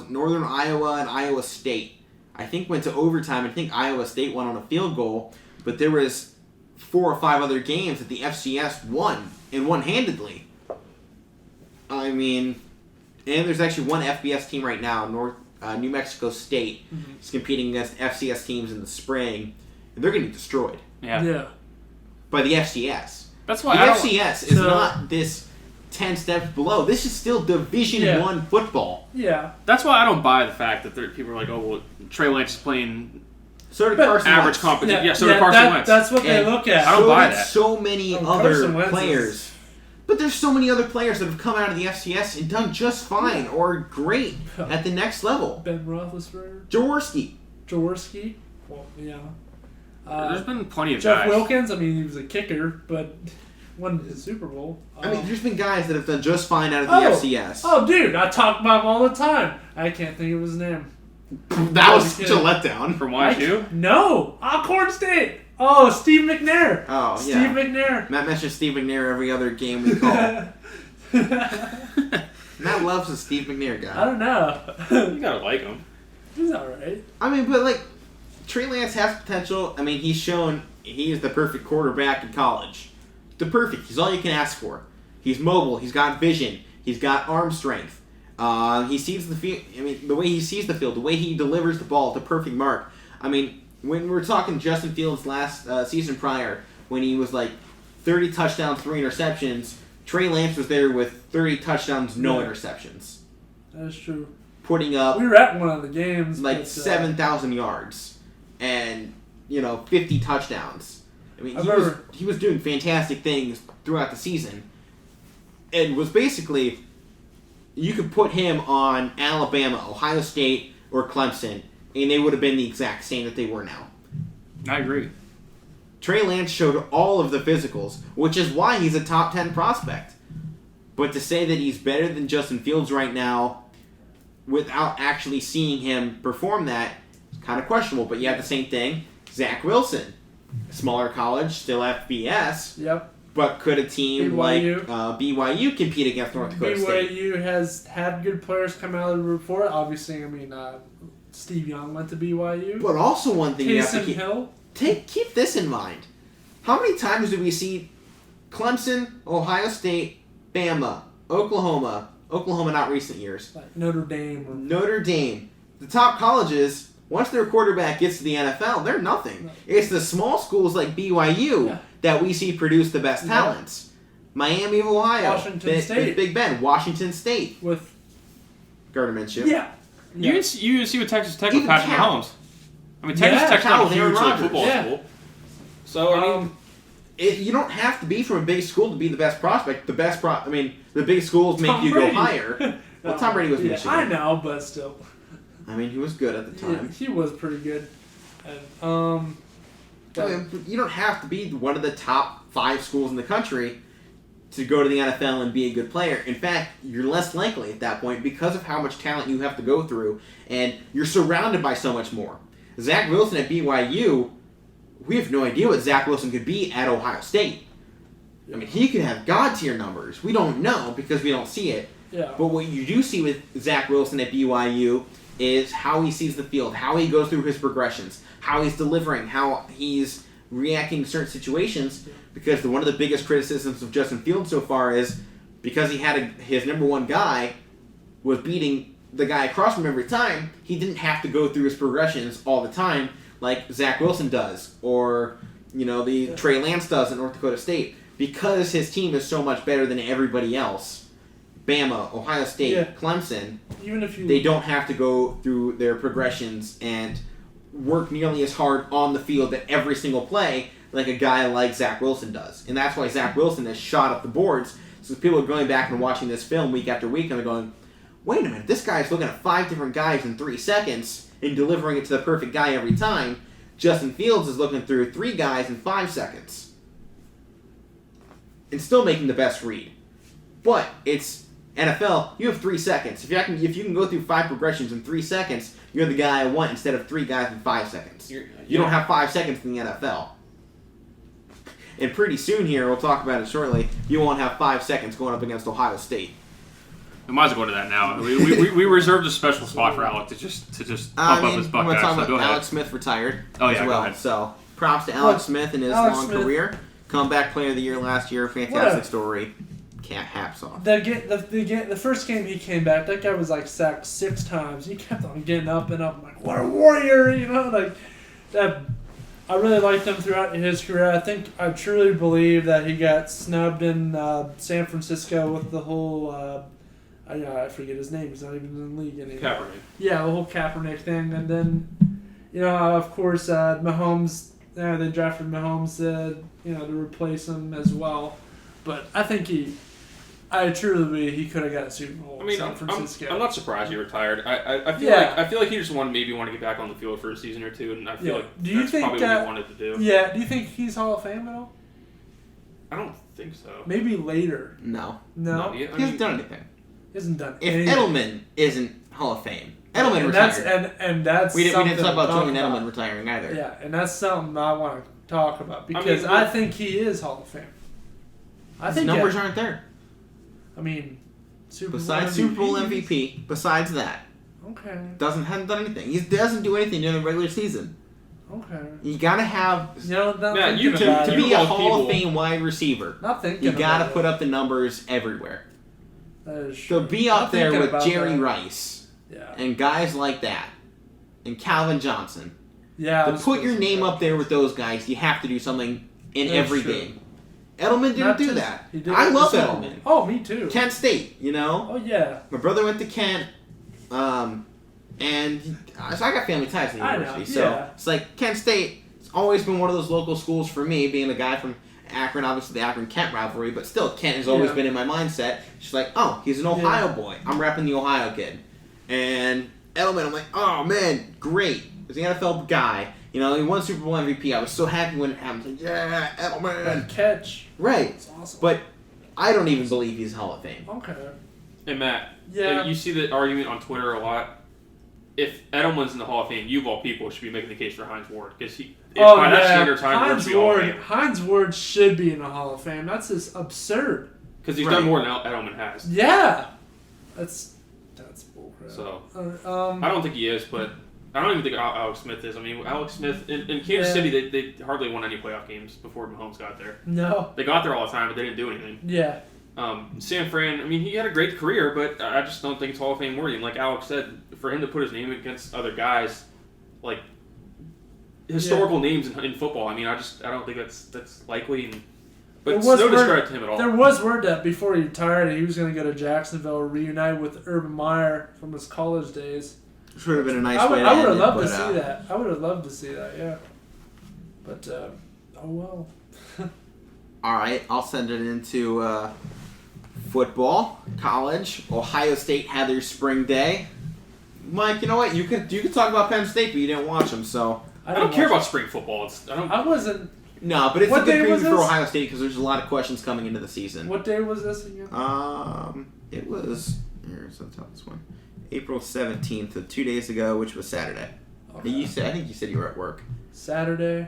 Northern Iowa and Iowa State. I think went to overtime. I think Iowa State won on a field goal, but there was 4 or 5 other games that the FCS won, and one-handedly. I mean, and there's actually one FBS team right now, New Mexico State, is competing against FCS teams in the spring, and they're getting destroyed. Yeah. By the FCS. That's why the FCS is not this 10 steps below. This is still Division I football. Yeah. That's why I don't buy the fact that people are like, oh, well, Trey Lance is playing So did Carson average Wentz. competition. Yeah, so did Carson Wentz. That's what they look at. I don't buy did that. so many Carson other Wentz players. But there's so many other players that have come out of the FCS and done just fine or great at the next level. Ben Roethlisberger. Jaworski. Well, yeah. There's been plenty of Jeff guys. Wilkins, I mean, he was a kicker, but won the Super Bowl. I mean, there's been guys that have done just fine out of the FCS. Oh, dude, I talk about him all the time. I can't think of his name. That was such a letdown. From YSU? No! Alcorn State! Oh, Steve McNair. Oh, Steve yeah. McNair. Matt mentions Steve McNair every other game we call. Matt loves a Steve McNair guy. I don't know. You gotta like him. He's alright. I mean, but like, Trey Lance has potential. I mean, he's shown he is the perfect quarterback in college. He's all you can ask for. He's mobile. He's got vision. He's got arm strength. He sees the field. I mean, the way he sees the field, the way he delivers the ball at the perfect mark. I mean, when we were talking Justin Fields last season prior, when he was like 30 touchdowns, 3 interceptions, Trey Lance was there with 30 touchdowns, no interceptions. That's true. Putting up We were at one of the games. like 7,000 yards and 50 touchdowns. I mean, he was doing fantastic things throughout the season, and was basically, you could put him on Alabama, Ohio State, or Clemson, and they would have been the exact same that they were now. I agree. Trey Lance showed all of the physicals, which is why he's a top 10 prospect. But to say that he's better than Justin Fields right now, without actually seeing him perform that, is kind of questionable. But you have the same thing, Zach Wilson. Smaller college, still FBS. Yep. But could a team BYU. like BYU compete against North Dakota State? BYU has had good players come out of the report. Obviously, I mean, Steve Young went to BYU. But also one thing you have to Taysom keep this in mind. How many times do we see Clemson, Ohio State, Bama, Oklahoma not recent years, like Notre Dame. Notre Dame, the top colleges, once their quarterback gets to the NFL, they're nothing. It's the small schools like BYU that we see produce the best talents. Miami of Ohio, Washington State. Big Ben, Washington State. With Gardner Minshew. Yeah. You can see with Texas Tech with Even Patrick Cal. Mahomes. I mean, Texas Tech's Cal not with huge Aaron like Rodgers. football Yeah. school. So, I mean... You don't have to be from a big school to be the best prospect. The big schools make Tom you Brady. go higher. Well, Tom Brady was Michigan. I know, but still. I mean, he was good at the time. He was pretty good. And, I mean, you don't have to be one of the top 5 schools in the country to go to the NFL and be a good player. In fact, you're less likely at that point because of how much talent you have to go through, and you're surrounded by so much more. Zach Wilson at BYU, we have no idea what Zach Wilson could be at Ohio State. I mean, he could have God-tier numbers. We don't know because we don't see it. Yeah. But what you do see with Zach Wilson at BYU is how he sees the field, how he goes through his progressions, how he's delivering, how he's reacting to certain situations. Because one of the biggest criticisms of Justin Fields so far is because he had his number one guy was beating the guy across from him every time, he didn't have to go through his progressions all the time like Zach Wilson does, or the Trey Lance does at North Dakota State. Because his team is so much better than everybody else, Bama, Ohio State, Clemson, even if they don't have to go through their progressions and work nearly as hard on the field at every single play like a guy like Zach Wilson does. And that's why Zach Wilson has shot up the boards. So people are going back and watching this film week after week and they're going, wait a minute, this guy's looking at 5 different guys in 3 seconds and delivering it to the perfect guy every time. Justin Fields is looking through 3 guys in 5 seconds and still making the best read. But it's NFL, you have 3 seconds. If you can go through 5 progressions in 3 seconds, you're the guy I want instead of 3 guys in 5 seconds. You don't have 5 seconds in the NFL. And pretty soon here, we'll talk about it shortly, you won't have 5 seconds going up against Ohio State. We might as well go to that now. We reserved a special spot for Alec to just pump up his I'm Buckeye. going to talk So go about ahead. Alex Smith retired Oh, as yeah, go well. ahead. So props to Alex Smith and his Alex long Smith. career. Comeback player of the year last year. Fantastic story. Hats off. The first game he came back, that guy was like sacked 6 times. He kept on getting up and up. I'm like, what a warrior, like that. I really liked him throughout his career. I truly believe that he got snubbed in San Francisco with the whole. I forget his name. He's not even in the league anymore. Kaepernick. Yeah, the whole Kaepernick thing, and then of course, Mahomes. They drafted Mahomes, to replace him as well. But I think I truly believe he could have got a Super Bowl. I mean, San Francisco. I'm not surprised he retired. I feel like he just want to get back on the field for a season or two, and I feel like that's probably what he wanted to do. Yeah. Do you think he's Hall of Fame at all? I don't think so. Maybe later. No. He hasn't done anything. He hasn't done anything. If Edelman isn't Hall of Fame, Edelman retired. That's we didn't talk about Julian Edelman retiring either. Yeah, and that's something I want to talk about because I think he is Hall of Fame. His numbers aren't there. I mean, Super Bowl MVP. Besides that, okay, hasn't done anything. He doesn't do anything during the regular season. Okay, you gotta have. To be a Hall of Fame wide receiver. Not thinking. You gotta put up the numbers everywhere. That is true. So be up there with Jerry Rice, and guys like that, and Calvin Johnson. Yeah. To put your name up there with those guys, you have to do something in every game. Edelman didn't do that. I love Edelman. Oh, me too. Kent State, Oh, yeah. My brother went to Kent, so I got family ties to the university. So it's like Kent State, it's always been one of those local schools for me, being a guy from Akron, obviously the Akron-Kent rivalry, but still Kent has always been in my mindset. She's like, oh, he's an Ohio boy. I'm repping the Ohio kid. And Edelman, I'm like, oh, man, great. He's an NFL guy. He won Super Bowl MVP. I was so happy when it happened. I was like, yeah, Edelman. That catch. Right. That's awesome. But I don't even believe he's Hall of Fame. Okay. And Matt, you see the argument on Twitter a lot. If Edelman's in the Hall of Fame, you of all people should be making the case for Hines Ward. Because that standard, Hines Ward should be in the Hall of Fame. That's just absurd. Because he's done more than Edelman has. Yeah. That's bullcrap. So, I don't think he is, but I don't even think Alex Smith is. I mean, Alex Smith, in Kansas City, they hardly won any playoff games before Mahomes got there. No. They got there all the time, but they didn't do anything. Yeah. San Fran, I mean, he had a great career, but I just don't think it's Hall of Fame worthy. And like Alex said, for him to put his name against other guys, like historical names in football, I mean, I don't think that's likely. But it's no discredit to him at all. There was word that before he retired, he was going to go to Jacksonville, reunite with Urban Meyer from his college days. Should have been a nice way to I would have end loved it, to see that. I would have loved to see that, yeah. But, oh well. All right, I'll send it into football, college. Ohio State had their spring day. Mike, you know what? You could talk about Penn State, but you didn't watch them, so I don't care about spring football. I wasn't. No, but it's a good preview for Ohio State because there's a lot of questions coming into the season. What day was this again? It was I'll tell this one. April 17th, so 2 days ago, which was Saturday. Okay. I think you said you were at work. Saturday?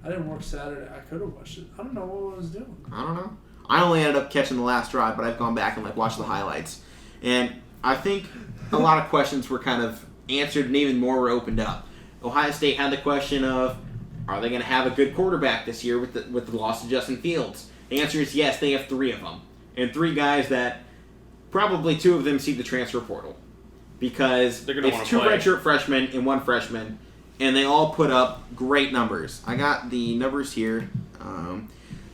I didn't work Saturday. I could have watched it. I don't know what I was doing. I don't know. I only ended up catching the last drive, but I've gone back and watched the highlights. And I think a lot of questions were kind of answered and even more were opened up. Ohio State had the question of, are they going to have a good quarterback this year with the loss of Justin Fields? The answer is yes, they have 3 of them. And 3 guys that probably 2 of them see the transfer portal. Because it's 2 redshirt freshmen and 1 freshman, and they all put up great numbers. I got the numbers here.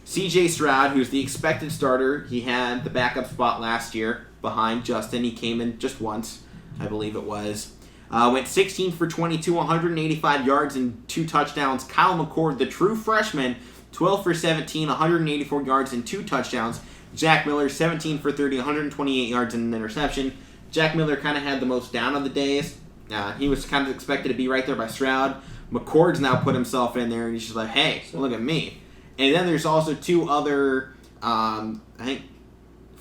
C.J. Stroud, who's the expected starter, he had the backup spot last year behind Justin. He came in just once, I believe it was. Went 16 for 22, 185 yards and 2 touchdowns. Kyle McCord, the true freshman, 12 for 17, 184 yards and 2 touchdowns. Jack Miller, 17 for 30, 128 yards and an interception. Jack Miller kind of had the most down of the days. He was kind of expected to be right there by Stroud. McCord's now put himself in there, and he's just like, hey, look at me. And then there's also 2 other, I think,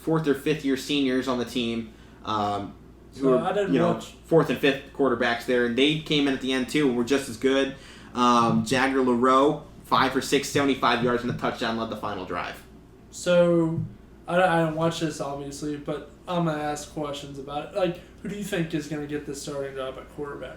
4th or 5th year seniors on the team who are, 4th and 5th quarterbacks there, and they came in at the end too and were just as good. Jagger LaRoe, 5 for 6, 75 yards and a touchdown, led the final drive. So, I don't watch this obviously, but I'm going to ask questions about it. Who do you think is going to get this starting job at quarterback?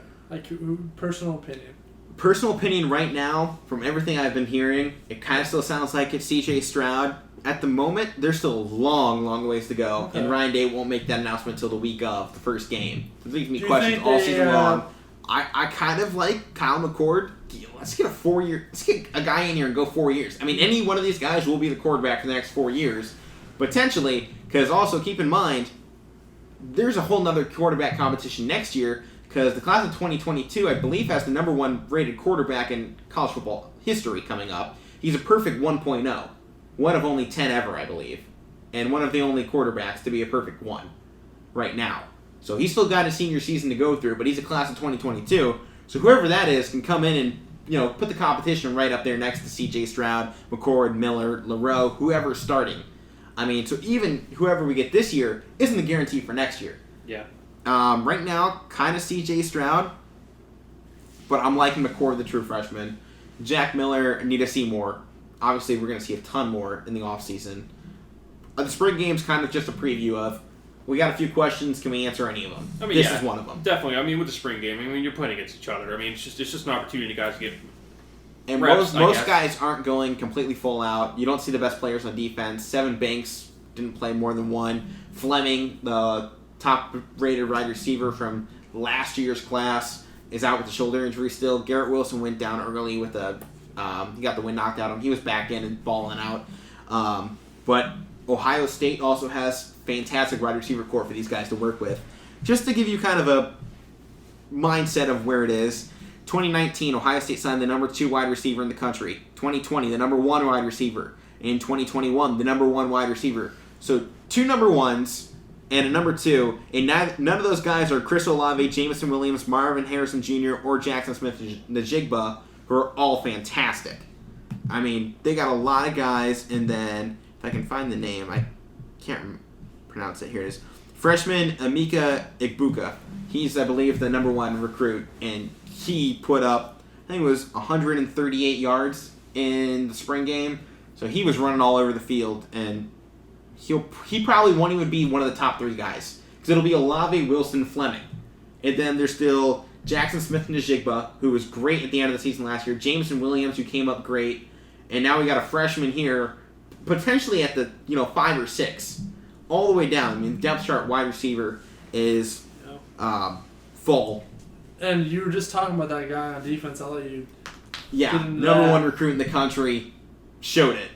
Personal opinion. Personal opinion right now, from everything I've been hearing, it kind of still sounds like it's C.J. Stroud. At the moment, there's still a long, long ways to go, and Ryan Day won't make that announcement until the week of the first game. It leaves me questions all season long. I kind of like Kyle McCord. Let's get a guy in here and go 4 years. I mean, any one of these guys will be the quarterback for the next 4 years, potentially, because also keep in mind, there's a whole nother quarterback competition next year, because the class of 2022, I believe, has the number 1 rated quarterback in college football history coming up. He's a perfect 1.0. One of only 10 ever, I believe. And one of the only quarterbacks to be a perfect 1 right now. So he's still got his senior season to go through, but he's a class of 2022. So whoever that is can come in and put the competition right up there next to C.J. Stroud, McCord, Miller, LaRoe, whoever's starting. I mean, so even whoever we get this year isn't a guarantee for next year. Yeah. Right now, kind of C.J. Stroud, but I'm liking McCord, the true freshman. Jack Miller, need to see more. Obviously, we're going to see a ton more in the offseason. The spring game's kind of just a preview of, we got a few questions, can we answer any of them? I mean, this is one of them. Definitely. I mean, with the spring game, you're playing against each other. I mean, it's just an opportunity guys to get and reps, most guys aren't going completely full out. You don't see the best players on defense. Seven Banks didn't play more than one. Fleming, the top-rated wide receiver from last year's class, is out with a shoulder injury still. Garrett Wilson went down early with he got the wind knocked out of him. He was back in and balling out. But Ohio State also has fantastic wide receiver core for these guys to work with. Just to give you kind of a mindset of where it is, 2019, Ohio State signed the number 2 wide receiver in the country. 2020, the number 1 wide receiver. In 2021, the number 1 wide receiver. So 2 number 1s and a number 2, and none of those guys are Chris Olave, Jameson Williams, Marvin Harrison Jr., or Jackson Smith-Njigba, who are all fantastic. I mean, they got a lot of guys, and then, if I can find the name, I can't pronounce it. Here it is. Freshman Emeka Egbuka. He's, I believe, the number 1 recruit, and he put up, I think it was 138 yards in the spring game. So he was running all over the field, and he probably won't even be one of the top 3 guys. Because it'll be Olave, Wilson, Fleming. And then there's still Jackson Smith-Njigba, who was great at the end of the season last year. Jameson Williams, who came up great. And now we got a freshman here, potentially at the 5 or 6. All the way down. I mean, depth chart wide receiver is full. And you were just talking about that guy on defense. I'll let you. Yeah, number 1 recruit in the country showed it.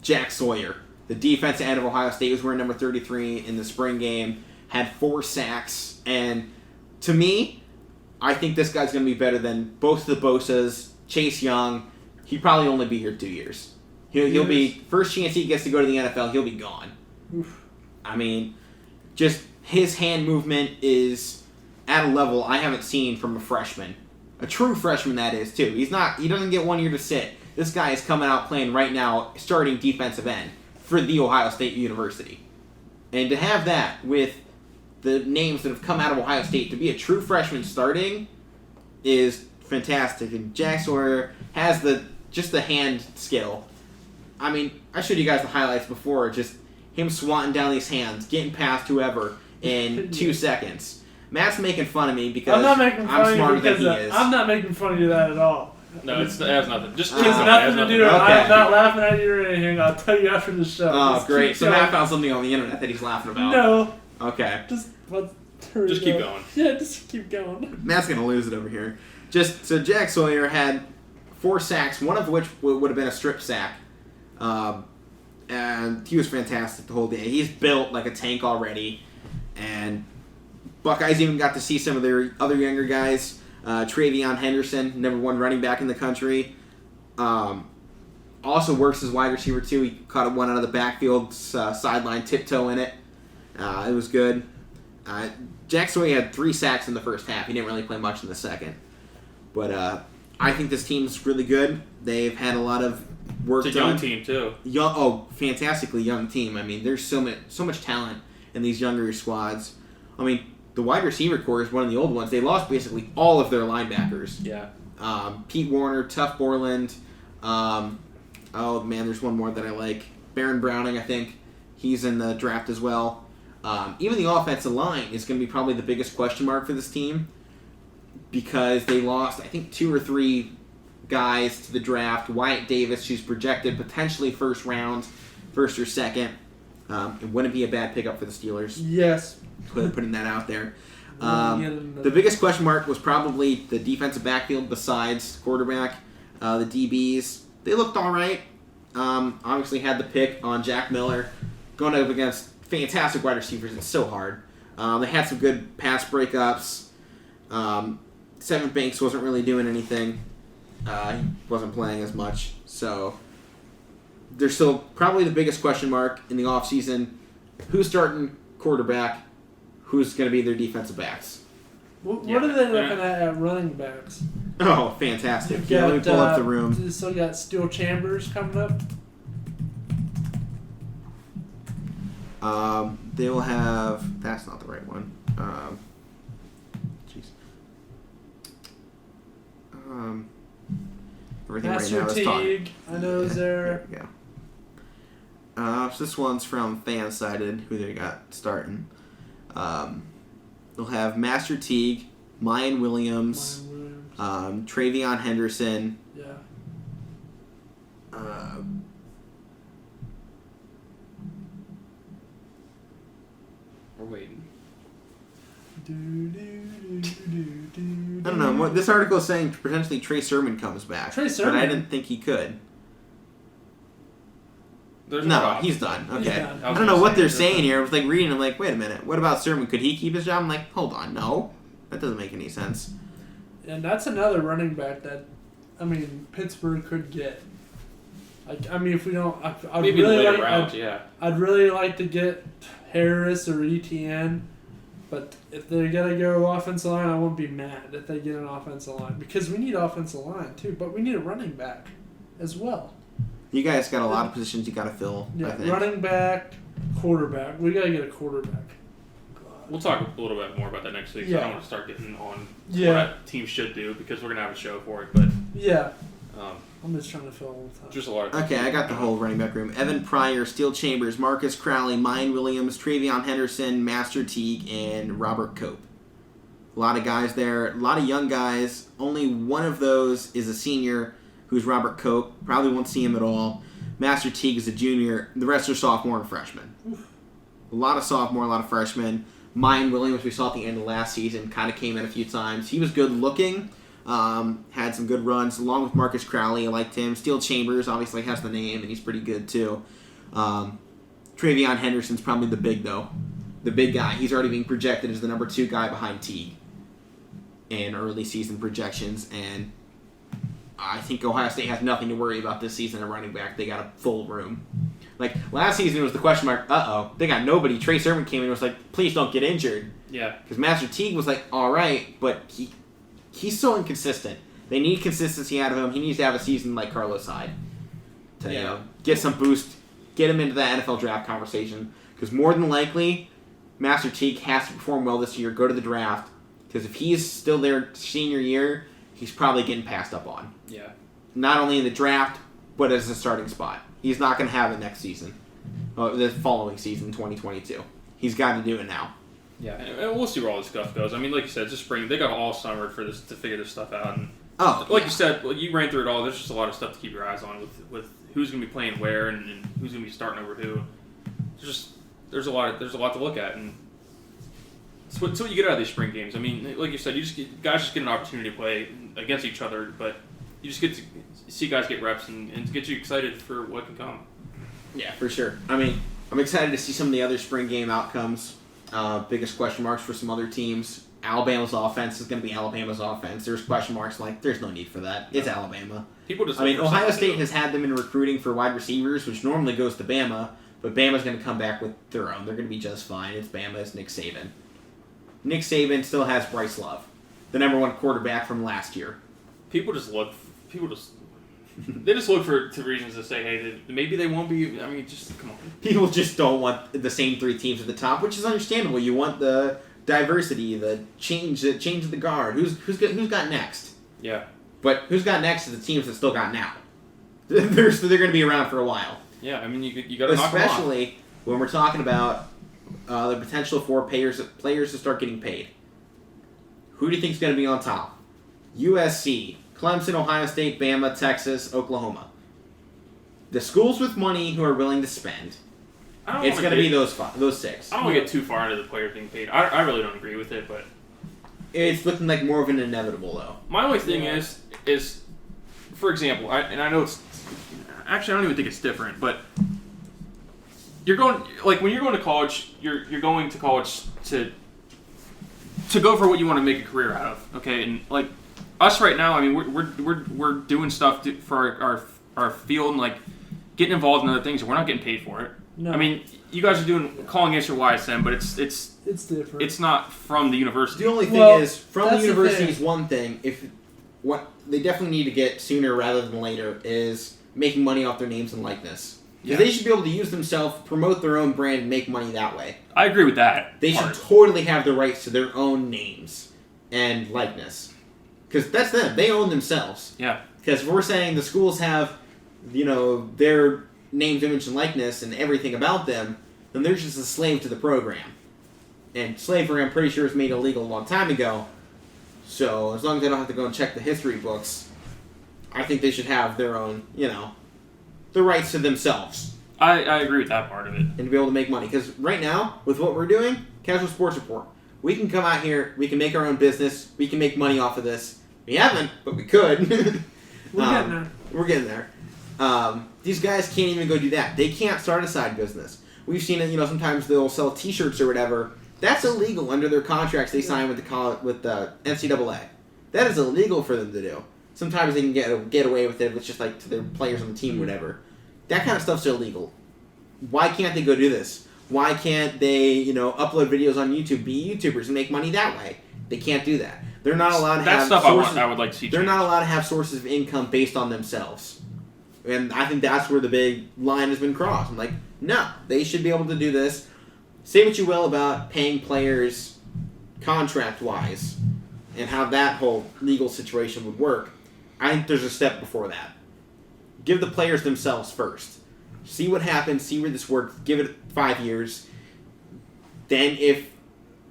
Jack Sawyer, the defensive end of Ohio State, was wearing number 33 in the spring game, had 4 sacks, and to me, I think this guy's going to be better than both the Bosas, Chase Young. He'll probably only be here 2 years. He'll be, first chance he gets to go to the NFL, he'll be gone. Oof. I mean, just his hand movement is at a level I haven't seen from a freshman. A true freshman, that is, too. He doesn't get 1 year to sit. This guy is coming out playing right now, starting defensive end for the Ohio State University. And to have that with the names that have come out of Ohio State, to be a true freshman starting is fantastic. And Jack Sawyer has the hand skill. I mean, I showed you guys the highlights before, just him swatting down these hands, getting past whoever in 2 seconds. Matt's making fun of me because I'm smarter than he is. I'm not making fun of you that at all. No, it has nothing. Just it has nothing to do with it. I'm not laughing at you or anything. I'll tell you after the show. Oh, just great. So Matt found something on the internet that he's laughing about. No. Okay. Just keep going. Yeah, just keep going. Matt's going to lose it over here. So Jack Sawyer had 4 sacks, one of which would have been a strip sack. And he was fantastic the whole day. He's built like a tank already. And Buckeyes even got to see some of their other younger guys. Travion Henderson, number 1 running back in the country. Also works as wide receiver too. He caught one out of the backfield, sideline tiptoe in it. It was good. Jack Sawyer had 3 sacks in the first half. He didn't really play much in the second. But I think this team's really good. They've had a lot of work done. It's a young team too. Fantastically young team. I mean, there's so much talent in these younger squads. I mean, the wide receiver core is one of the old ones. They lost basically all of their linebackers. Yeah. Pete Warner, Tuff Borland. There's one more that I like. Baron Browning, I think. He's in the draft as well. Even the offensive line is going to be probably the biggest question mark for this team because they lost, I think, 2 or 3 guys to the draft. Wyatt Davis, who's projected potentially first round, first or second. It wouldn't be a bad pickup for the Steelers. Yes. Putting that out there. The biggest question mark was probably the defensive backfield besides quarterback. The DBs, they looked all right. Obviously had the pick on Jack Miller. Going up against fantastic wide receivers, it's so hard. They had some good pass breakups. Seven Banks wasn't really doing anything. He wasn't playing as much. So they're still probably the biggest question mark in the offseason. Who's starting quarterback? Who's going to be their defensive backs? What are they looking at running backs? Oh, fantastic. Let me pull up the room. You still got Steel Chambers coming up? They will have... That's not the right one. Jeez. Everything Master right now is Teague, talking. I know is there. There we go. So this one's from Fansided, who they got starting. They'll have Master Teague, Mayan Williams, Travion Henderson. Yeah. We're waiting. I don't know. This article is saying potentially Trey Sermon comes back. Trey Sermon? But I didn't think he could. There's No, he's done. Okay. He's done. I don't know what they're saying here. I was like reading. I'm like, wait a minute. What about Sermon? Could he keep his job? I'm like, hold on. No. That doesn't make any sense. And that's another running back that, Pittsburgh could get. If we don't, I'd Maybe really later like. rounds, yeah. I'd really like to get Harris or ETN, but if they're gonna go offensive line, I won't be mad if they get an offensive line because we need offensive line too, but we need a running back as well. You guys got a lot of positions you got to fill. I Yeah, think. running back, quarterback. We gotta get a quarterback. We'll talk a little bit more about that next week. So I don't want to start getting on what a team should do because we're going to have a show for it. But yeah, I'm just trying to fill all the time. Just a lot of Okay, I got the whole running back room. Evan Pryor, Steel Chambers, Marcus Crowley, Mayan Williams, Travion Henderson, Master Teague, and Robert Cope. A lot of guys there. A lot of young guys. Only one of those is a senior, who's Robert Cope. Probably won't see him at all. Master Teague is a junior. The rest are sophomore and freshmen. A lot of sophomore, a lot of freshmen. Mayan Williams, we saw at the end of last season, kind of came in a few times. He was good looking. Had some good runs, along with Marcus Crowley. I liked him. Steel Chambers obviously has the name, and he's pretty good too. Travion Henderson's probably the big guy. He's already being projected as the number 2 guy behind Teague in early season projections, and I think Ohio State has nothing to worry about this season at running back. They got a full room. Like, last season was the question mark, they got nobody. Trey Sermon came in and was like, please don't get injured. Yeah. Because Master Teague was like, all right, but he's so inconsistent. They need consistency out of him. He needs to have a season like Carlos Hyde to get some boost, get him into the NFL draft conversation. Because more than likely, Master Teague has to perform well this year, go to the draft. Because if he's still there senior year, he's probably getting passed up on. Yeah. Not only in the draft, but as a starting spot. He's not going to have it next season. The following season, 2022. He's got to do it now. Yeah, and we'll see where all this stuff goes. Like you said, it's just spring. They got all summer for this to figure this stuff out. And you said, you ran through it all. There's just a lot of stuff to keep your eyes on with who's going to be playing where and who's going to be starting over who. There's a lot to look at, and it's what you get out of these spring games. Like you said, guys just get an opportunity to play against each other, but you just get to see guys get reps and get you excited for what can come. Yeah, for sure. I'm excited to see some of the other spring game outcomes. Biggest question marks for some other teams. Alabama's offense is going to be Alabama's offense. There's question marks like, there's no need for that. It's Alabama. Ohio State has had them in recruiting for wide receivers, which normally goes to Bama, but Bama's going to come back with their own. They're going to be just fine. It's Bama. It's Nick Saban. Nick Saban still has Bryce Love, the number 1 quarterback from last year. They just look for reasons to say, hey, maybe they won't be. Just come on. People just don't want the same 3 teams at the top, which is understandable. You want the diversity, the change of the guard. Who's got next? Yeah. But who's got next is the teams that still got now. They're going to be around for a while. Yeah, you got to knock them off. Especially when we're talking about the potential for players to start getting paid. Who do you think is going to be on top? USC, Clemson, Ohio State, Bama, Texas, Oklahoma. The schools with money who are willing to spend. It's going to be those 6. I don't want to get too far into the players being paid. I really don't agree with it, but it's looking like more of an inevitable, though. My only thing is for example, I know it's actually I don't even think it's different, but when you're going to college, you're going to college to to go for what you want to make a career out of. Okay, and like us right now, I mean, we're doing stuff for our field and like getting involved in other things, and we're not getting paid for it. No. I mean, you guys are calling against your YSM, but it's different. It's not from the university. The only thing is, from the university is one thing. What they definitely need to get sooner rather than later is making money off their names and likeness. Because they should be able to use themselves, promote their own brand, and make money that way. I agree with that. They should totally have the rights to their own names and likeness. Because that's them. They own themselves. Yeah. Because if we're saying the schools have, their names, image, and likeness and everything about them, then they're just a slave to the program. And slavery, I'm pretty sure, was made illegal a long time ago. So as long as they don't have to go and check the history books, I think they should have their own, the rights to themselves. I agree with that part of it. And to be able to make money. Because right now, with what we're doing, Casual Sports Report, we can come out here, we can make our own business, we can make money off of this. We haven't, but we could. We're getting there. We're getting there. These guys can't even go do that. They can't start a side business. We've seen it, sometimes they'll sell T-shirts or whatever. That's illegal under their contracts they sign with the NCAA. That is illegal for them to do. Sometimes they can get away with it if it's just like to their players on the team or whatever. That kind of stuff's illegal. Why can't they go do this? Why can't they, upload videos on YouTube, be YouTubers, and make money that way? They can't do that. They're not allowed to have sources. I would like to see. They're not allowed to have sources of income based on themselves. And I think that's where the big line has been crossed. I'm like, no, they should be able to do this. Say what you will about paying players contract-wise and how that whole legal situation would work. I think there's a step before that. Give the players themselves first. See what happens, see where this works, give it 5 years. Then if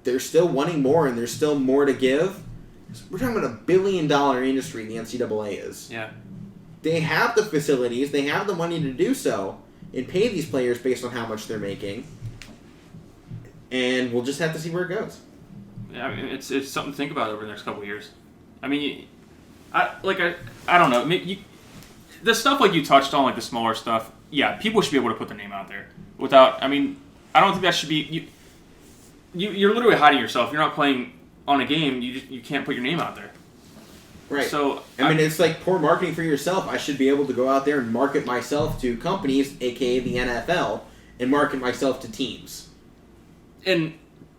they're still wanting more and there's still more to give, we're talking about $1 billion industry the NCAA is. Yeah. They have the facilities, they have the money to do so, and pay these players based on how much they're making. And we'll just have to see where it goes. Yeah, I mean, it's something to think about over the next couple of years. I mean, I don't know. The stuff like you touched on, like the smaller stuff, yeah, people should be able to put their name out there without. I mean, I don't think that should be. You're literally hiding yourself. You're not playing on a game. You can't put your name out there. Right. So I mean, it's like poor marketing for yourself. I should be able to go out there and market myself to companies, aka the NFL, and market myself to teams. In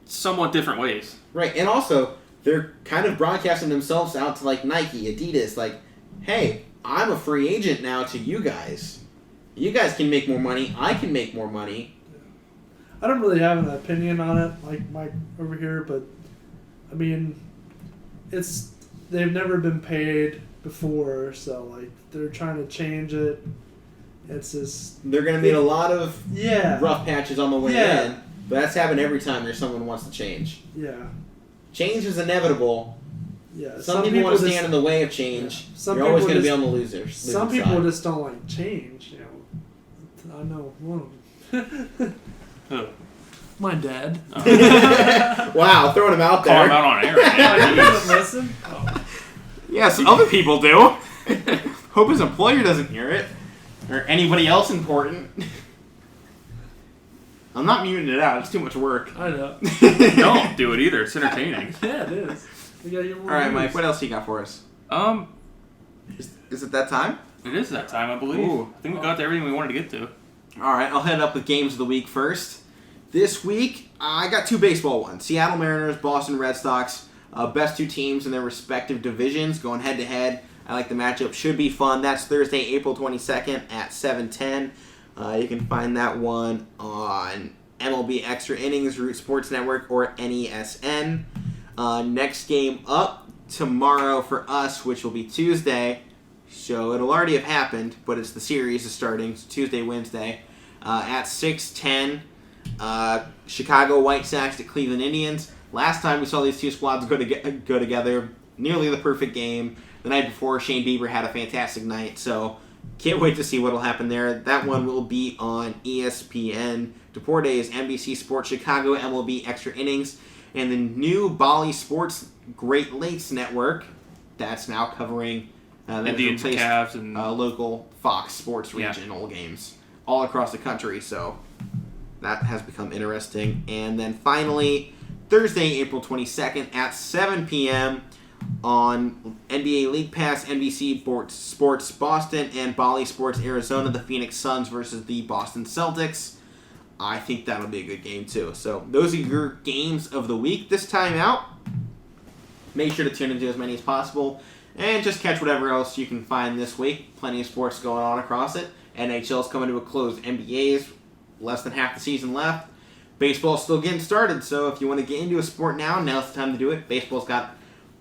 somewhat different ways. Right, and also, they're kind of broadcasting themselves out to, like, Nike, Adidas, like, hey, I'm a free agent now to you guys. You guys can make more money, I can make more money. I don't really have an opinion on it, like Mike over here, but, I mean, they've never been paid before, so, like, they're trying to change it. It's just... They're going to meet a lot of rough patches on the way in. But that's happened every time there's someone who wants to change. Yeah. Change is inevitable. Yeah. Some people want to stand in the way of change. Yeah. You're always going to be on the losers. Some people just don't like change. I know one of them. Who? My dad. Wow, throwing him out there. Call him out on air. He doesn't listen. Oh. Yeah, some other people do. Hope his employer doesn't hear it. Or anybody else important. I'm not muting it out. It's too much work. I know. Don't do it either. It's entertaining. Yeah, it is. We gotta get more. All right, news. Mike. What else you got for us? Is it that time? It is that time, I believe. Ooh. I think we got to everything we wanted to get to. All right, I'll head up with games of the week first. This week, I got two baseball ones. Seattle Mariners, Boston Red Sox. Best two teams in their respective divisions going head to head. I like the matchup. Should be fun. That's Thursday, April 22nd at 7:10. You can find that one on MLB Extra Innings, Root Sports Network, or NESN. Next game up tomorrow for us, which will be Tuesday. So it'll already have happened, but the series is starting. So Tuesday, Wednesday, at 6:10. Chicago White Sox at Cleveland Indians. Last time we saw these two squads go together, nearly the perfect game. The night before, Shane Bieber had a fantastic night, so can't wait to see what will happen there. That one will be on ESPN. Deportes, NBC Sports Chicago, MLB Extra Innings, and the new Bally Sports Great Lakes Network. That's now covering Indians and Cavs and local Fox Sports regional games all across the country. So that has become interesting. And then finally, Thursday, April 22nd at 7 p.m. on NBA League Pass, NBC Sports Boston, and Bally Sports Arizona, the Phoenix Suns versus the Boston Celtics. I think that'll be a good game, too. So those are your games of the week this time out. Make sure to tune into as many as possible. And just catch whatever else you can find this week. Plenty of sports going on across it. NHL's coming to a close. NBA's less than half the season left. Baseball's still getting started, so if you want to get into a sport now's the time to do it. Baseball's got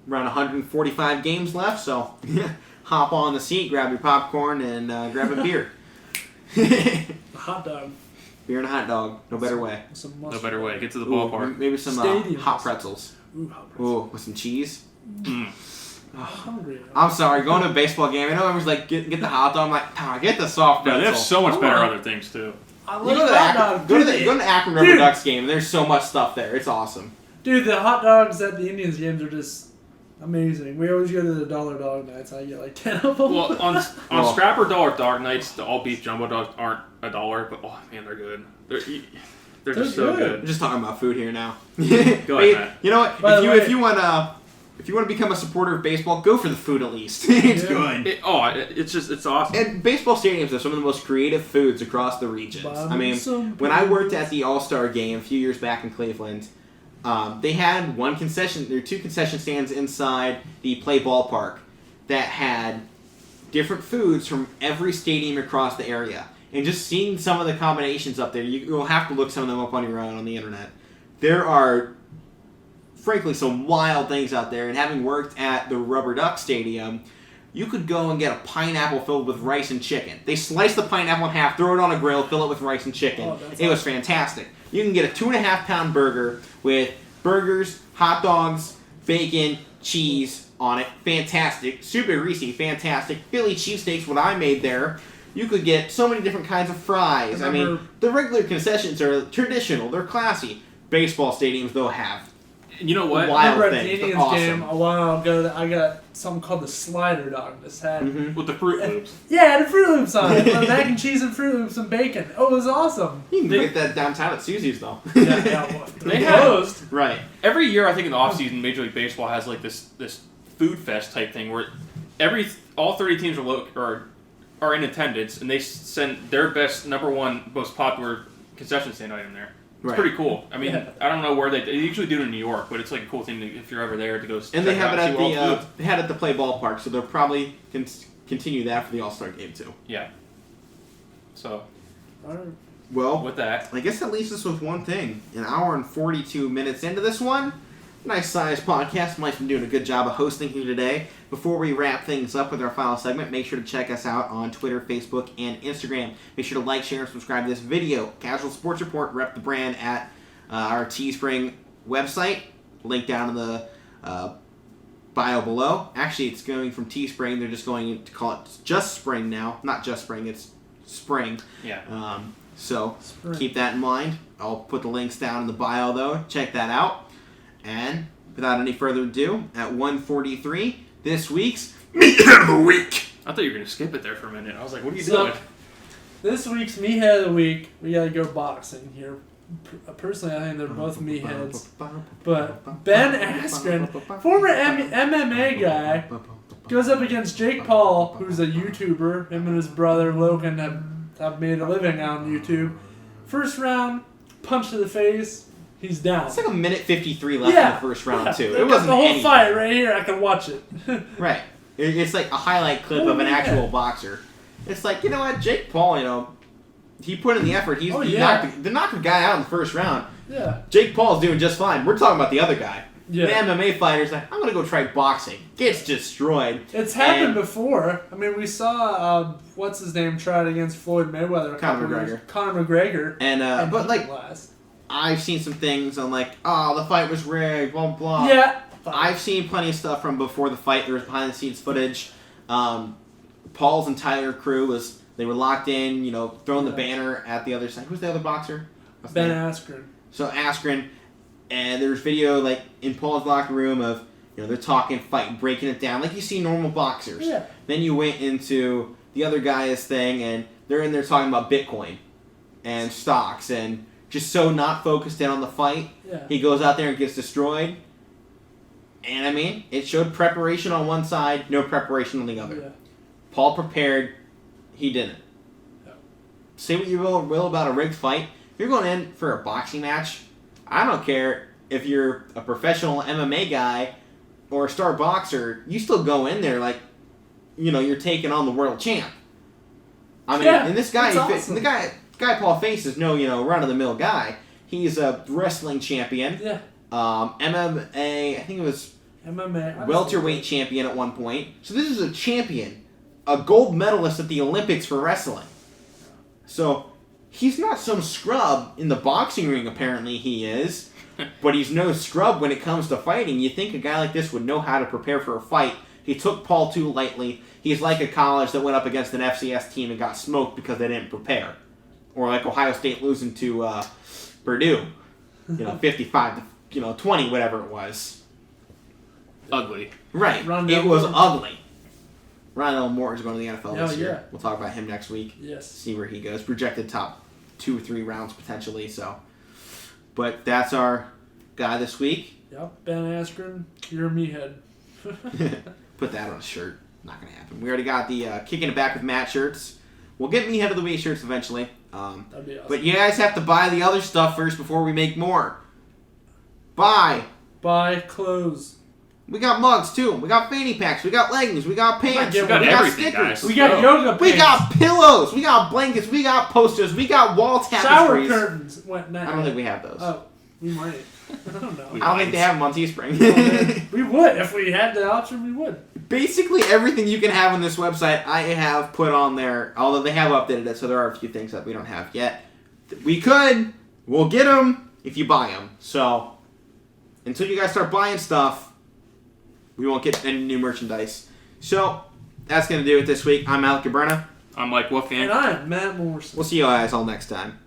around 145 games left, so hop on the seat, grab your popcorn, and grab a beer. A hot dog. Beer and a hot dog. No better way. No better way. Get to the ballpark. Maybe some hot pretzels. Ooh, hot pretzels. Ooh, with some cheese. I'm hungry. I'm sorry, going to a baseball game, I know everyone's like, get the hot dog. I'm like, get the soft pretzel. Yeah, they have so much better other things, too. I You love go to hot dogs. go to the Akron Rubber Ducks game, and there's so much stuff there. It's awesome. Dude, the hot dogs at the Indians games are just amazing. We always go to the $1 dog nights. I get like 10 of them. Well, on Scrapper Dollar Dog Nights, the all beef jumbo dogs aren't $1, but oh man, they're good. They're just so good. We're just talking about food here now. Go ahead, Matt. You know what? If you want to become a supporter of baseball, go for the food at least. It's good. It's awesome. And baseball stadiums are some of the most creative foods across the regions. I mean, when I worked at the All-Star game a few years back in Cleveland, they had two concession stands inside the play ballpark that had different foods from every stadium across the area. And just seeing some of the combinations up there, you'll have to look some of them up on your own on the internet. There are, frankly, some wild things out there. And having worked at the Rubber Duck Stadium, you could go and get a pineapple filled with rice and chicken. They slice the pineapple in half, throw it on a grill, fill it with rice and chicken. It was fantastic. You can get a 2.5-pound burger with burgers, hot dogs, bacon, cheese on it. Fantastic. Super greasy. Fantastic. Philly cheesesteaks, what I made there. You could get so many different kinds of fries. I mean, the regular concessions are traditional. They're classy. Baseball stadiums, though, have you know what? wild at things. the Indians game a while ago, I got something called the slider dog. This had with the Fruit Loops. Yeah, the Fruit Loops on it. Mac and cheese and Fruit Loops and bacon. Oh, it was awesome. You can get that downtown at Susie's, though. They closed. Right. Every year, I think in the offseason, Major League Baseball has like this food fest type thing where all 30 teams are in attendance, and they send their best, number one, most popular concession stand item there. It's pretty cool. I mean, I don't know where they usually do it in New York, but it's like a cool thing if you're ever there to go. And they have it at they had it at the play ballpark, so they'll probably continue that for the All-Star game too. Yeah. So. Well, with that, I guess that leaves us with one thing. An hour and 42 minutes into this one. Nice sized podcast. Mike's been doing a good job of hosting here today. Before we wrap things up with our final segment, make sure to check us out on Twitter, Facebook, and Instagram. Make sure to like, share, and subscribe to this video. Casual Sports Report, rep the brand at our Teespring website. Link down in the bio below. Actually, it's going from Teespring. They're just going to call it Just Spring now. Not Just Spring, it's Spring. Yeah. So keep that in mind. I'll put the links down in the bio, though. Check that out. And without any further ado, at 1:43, this week's Meathead of the Week. I thought you were going to skip it there for a minute. I was like, what are you doing? This week's Meathead of the Week, we got to go boxing here. Personally, I think they're both meatheads. But Ben Askren, former MMA guy, goes up against Jake Paul, who's a YouTuber. Him and his brother Logan have made a living on YouTube. First round, punch to the face. He's down. It's like a minute 53 left in the first round, too. It wasn't the whole anything. fight right here. I can watch it. Right. It's like a highlight clip of an actual boxer. It's like, you know what, Jake Paul, he put in the effort. He knocked the guy out in the first round. Yeah. Jake Paul's doing just fine. We're talking about the other guy. Yeah. The MMA fighter's like, I'm going to go try boxing. Gets destroyed. It's happened before. I mean, we saw, what's his name, try it against Floyd Mayweather. Conor McGregor. Conor McGregor. And but like, I've seen some things on like, oh, the fight was rigged, blah, blah. Yeah. I've seen plenty of stuff from before the fight. There was behind-the-scenes footage. Paul's entire crew they were locked in, throwing the banner at the other side. Who's the other boxer? Ben Askren. So Askren, and there's video like in Paul's locker room of they're talking, fighting, breaking it down like you see normal boxers. Yeah. Then you went into the other guy's thing, and they're in there talking about Bitcoin and stocks and just so not focused in on the fight. Yeah. He goes out there and gets destroyed. And I mean, it showed preparation on one side, no preparation on the other. Yeah. Paul prepared, he didn't. Yeah. Say what you will about a rigged fight. If you're going in for a boxing match, I don't care if you're a professional MMA guy or a star boxer, you still go in there like, you're taking on the world champ. I mean, and this guy, awesome. the guy Paul faces, no, run-of-the-mill guy. He's a wrestling champion. Yeah. MMA, I think it was MMA. welterweight champion at one point. So this is a champion, a gold medalist at the Olympics for wrestling. So he's not some scrub in the boxing ring, apparently he is. But he's no scrub when it comes to fighting. You think a guy like this would know how to prepare for a fight. He took Paul too lightly. He's like a college that went up against an FCS team and got smoked because they didn't prepare. Or like Ohio State losing to Purdue. 55 to 20, whatever it was. Ugly. Right. It was ugly. Rondell Moore is going to the NFL this year. Yeah. We'll talk about him next week. Yes. See where he goes. Projected top 2 or 3 rounds potentially. So, but that's our guy this week. Yep. Ben Askren, you're a meathead. Put that on a shirt. Not going to happen. We already got the Kicking It Back with Matt shirts. We'll get Meathead of the Week shirts eventually. That'd be awesome. But you guys have to buy the other stuff first before we make more. Buy clothes. We got mugs too. We got fanny packs. We got leggings. We got pants. We got everything, stickers. guys. We got yoga pants. We got pillows. We got blankets. We got posters. We got wall shower tapestries. curtains. Went I don't think we have those. Oh, we might. I don't know. I don't think they have them on Teespring. We would. If we had the option, we would. Basically, everything you can have on this website, I have put on there. Although they have updated it, so there are a few things that we don't have yet. We'll get them if you buy them. So, until you guys start buying stuff, we won't get any new merchandise. So, that's going to do it this week. I'm Alec Cabrera. I'm Mike Wolfgang. And I'm Matt Morrison. We'll see you guys all next time.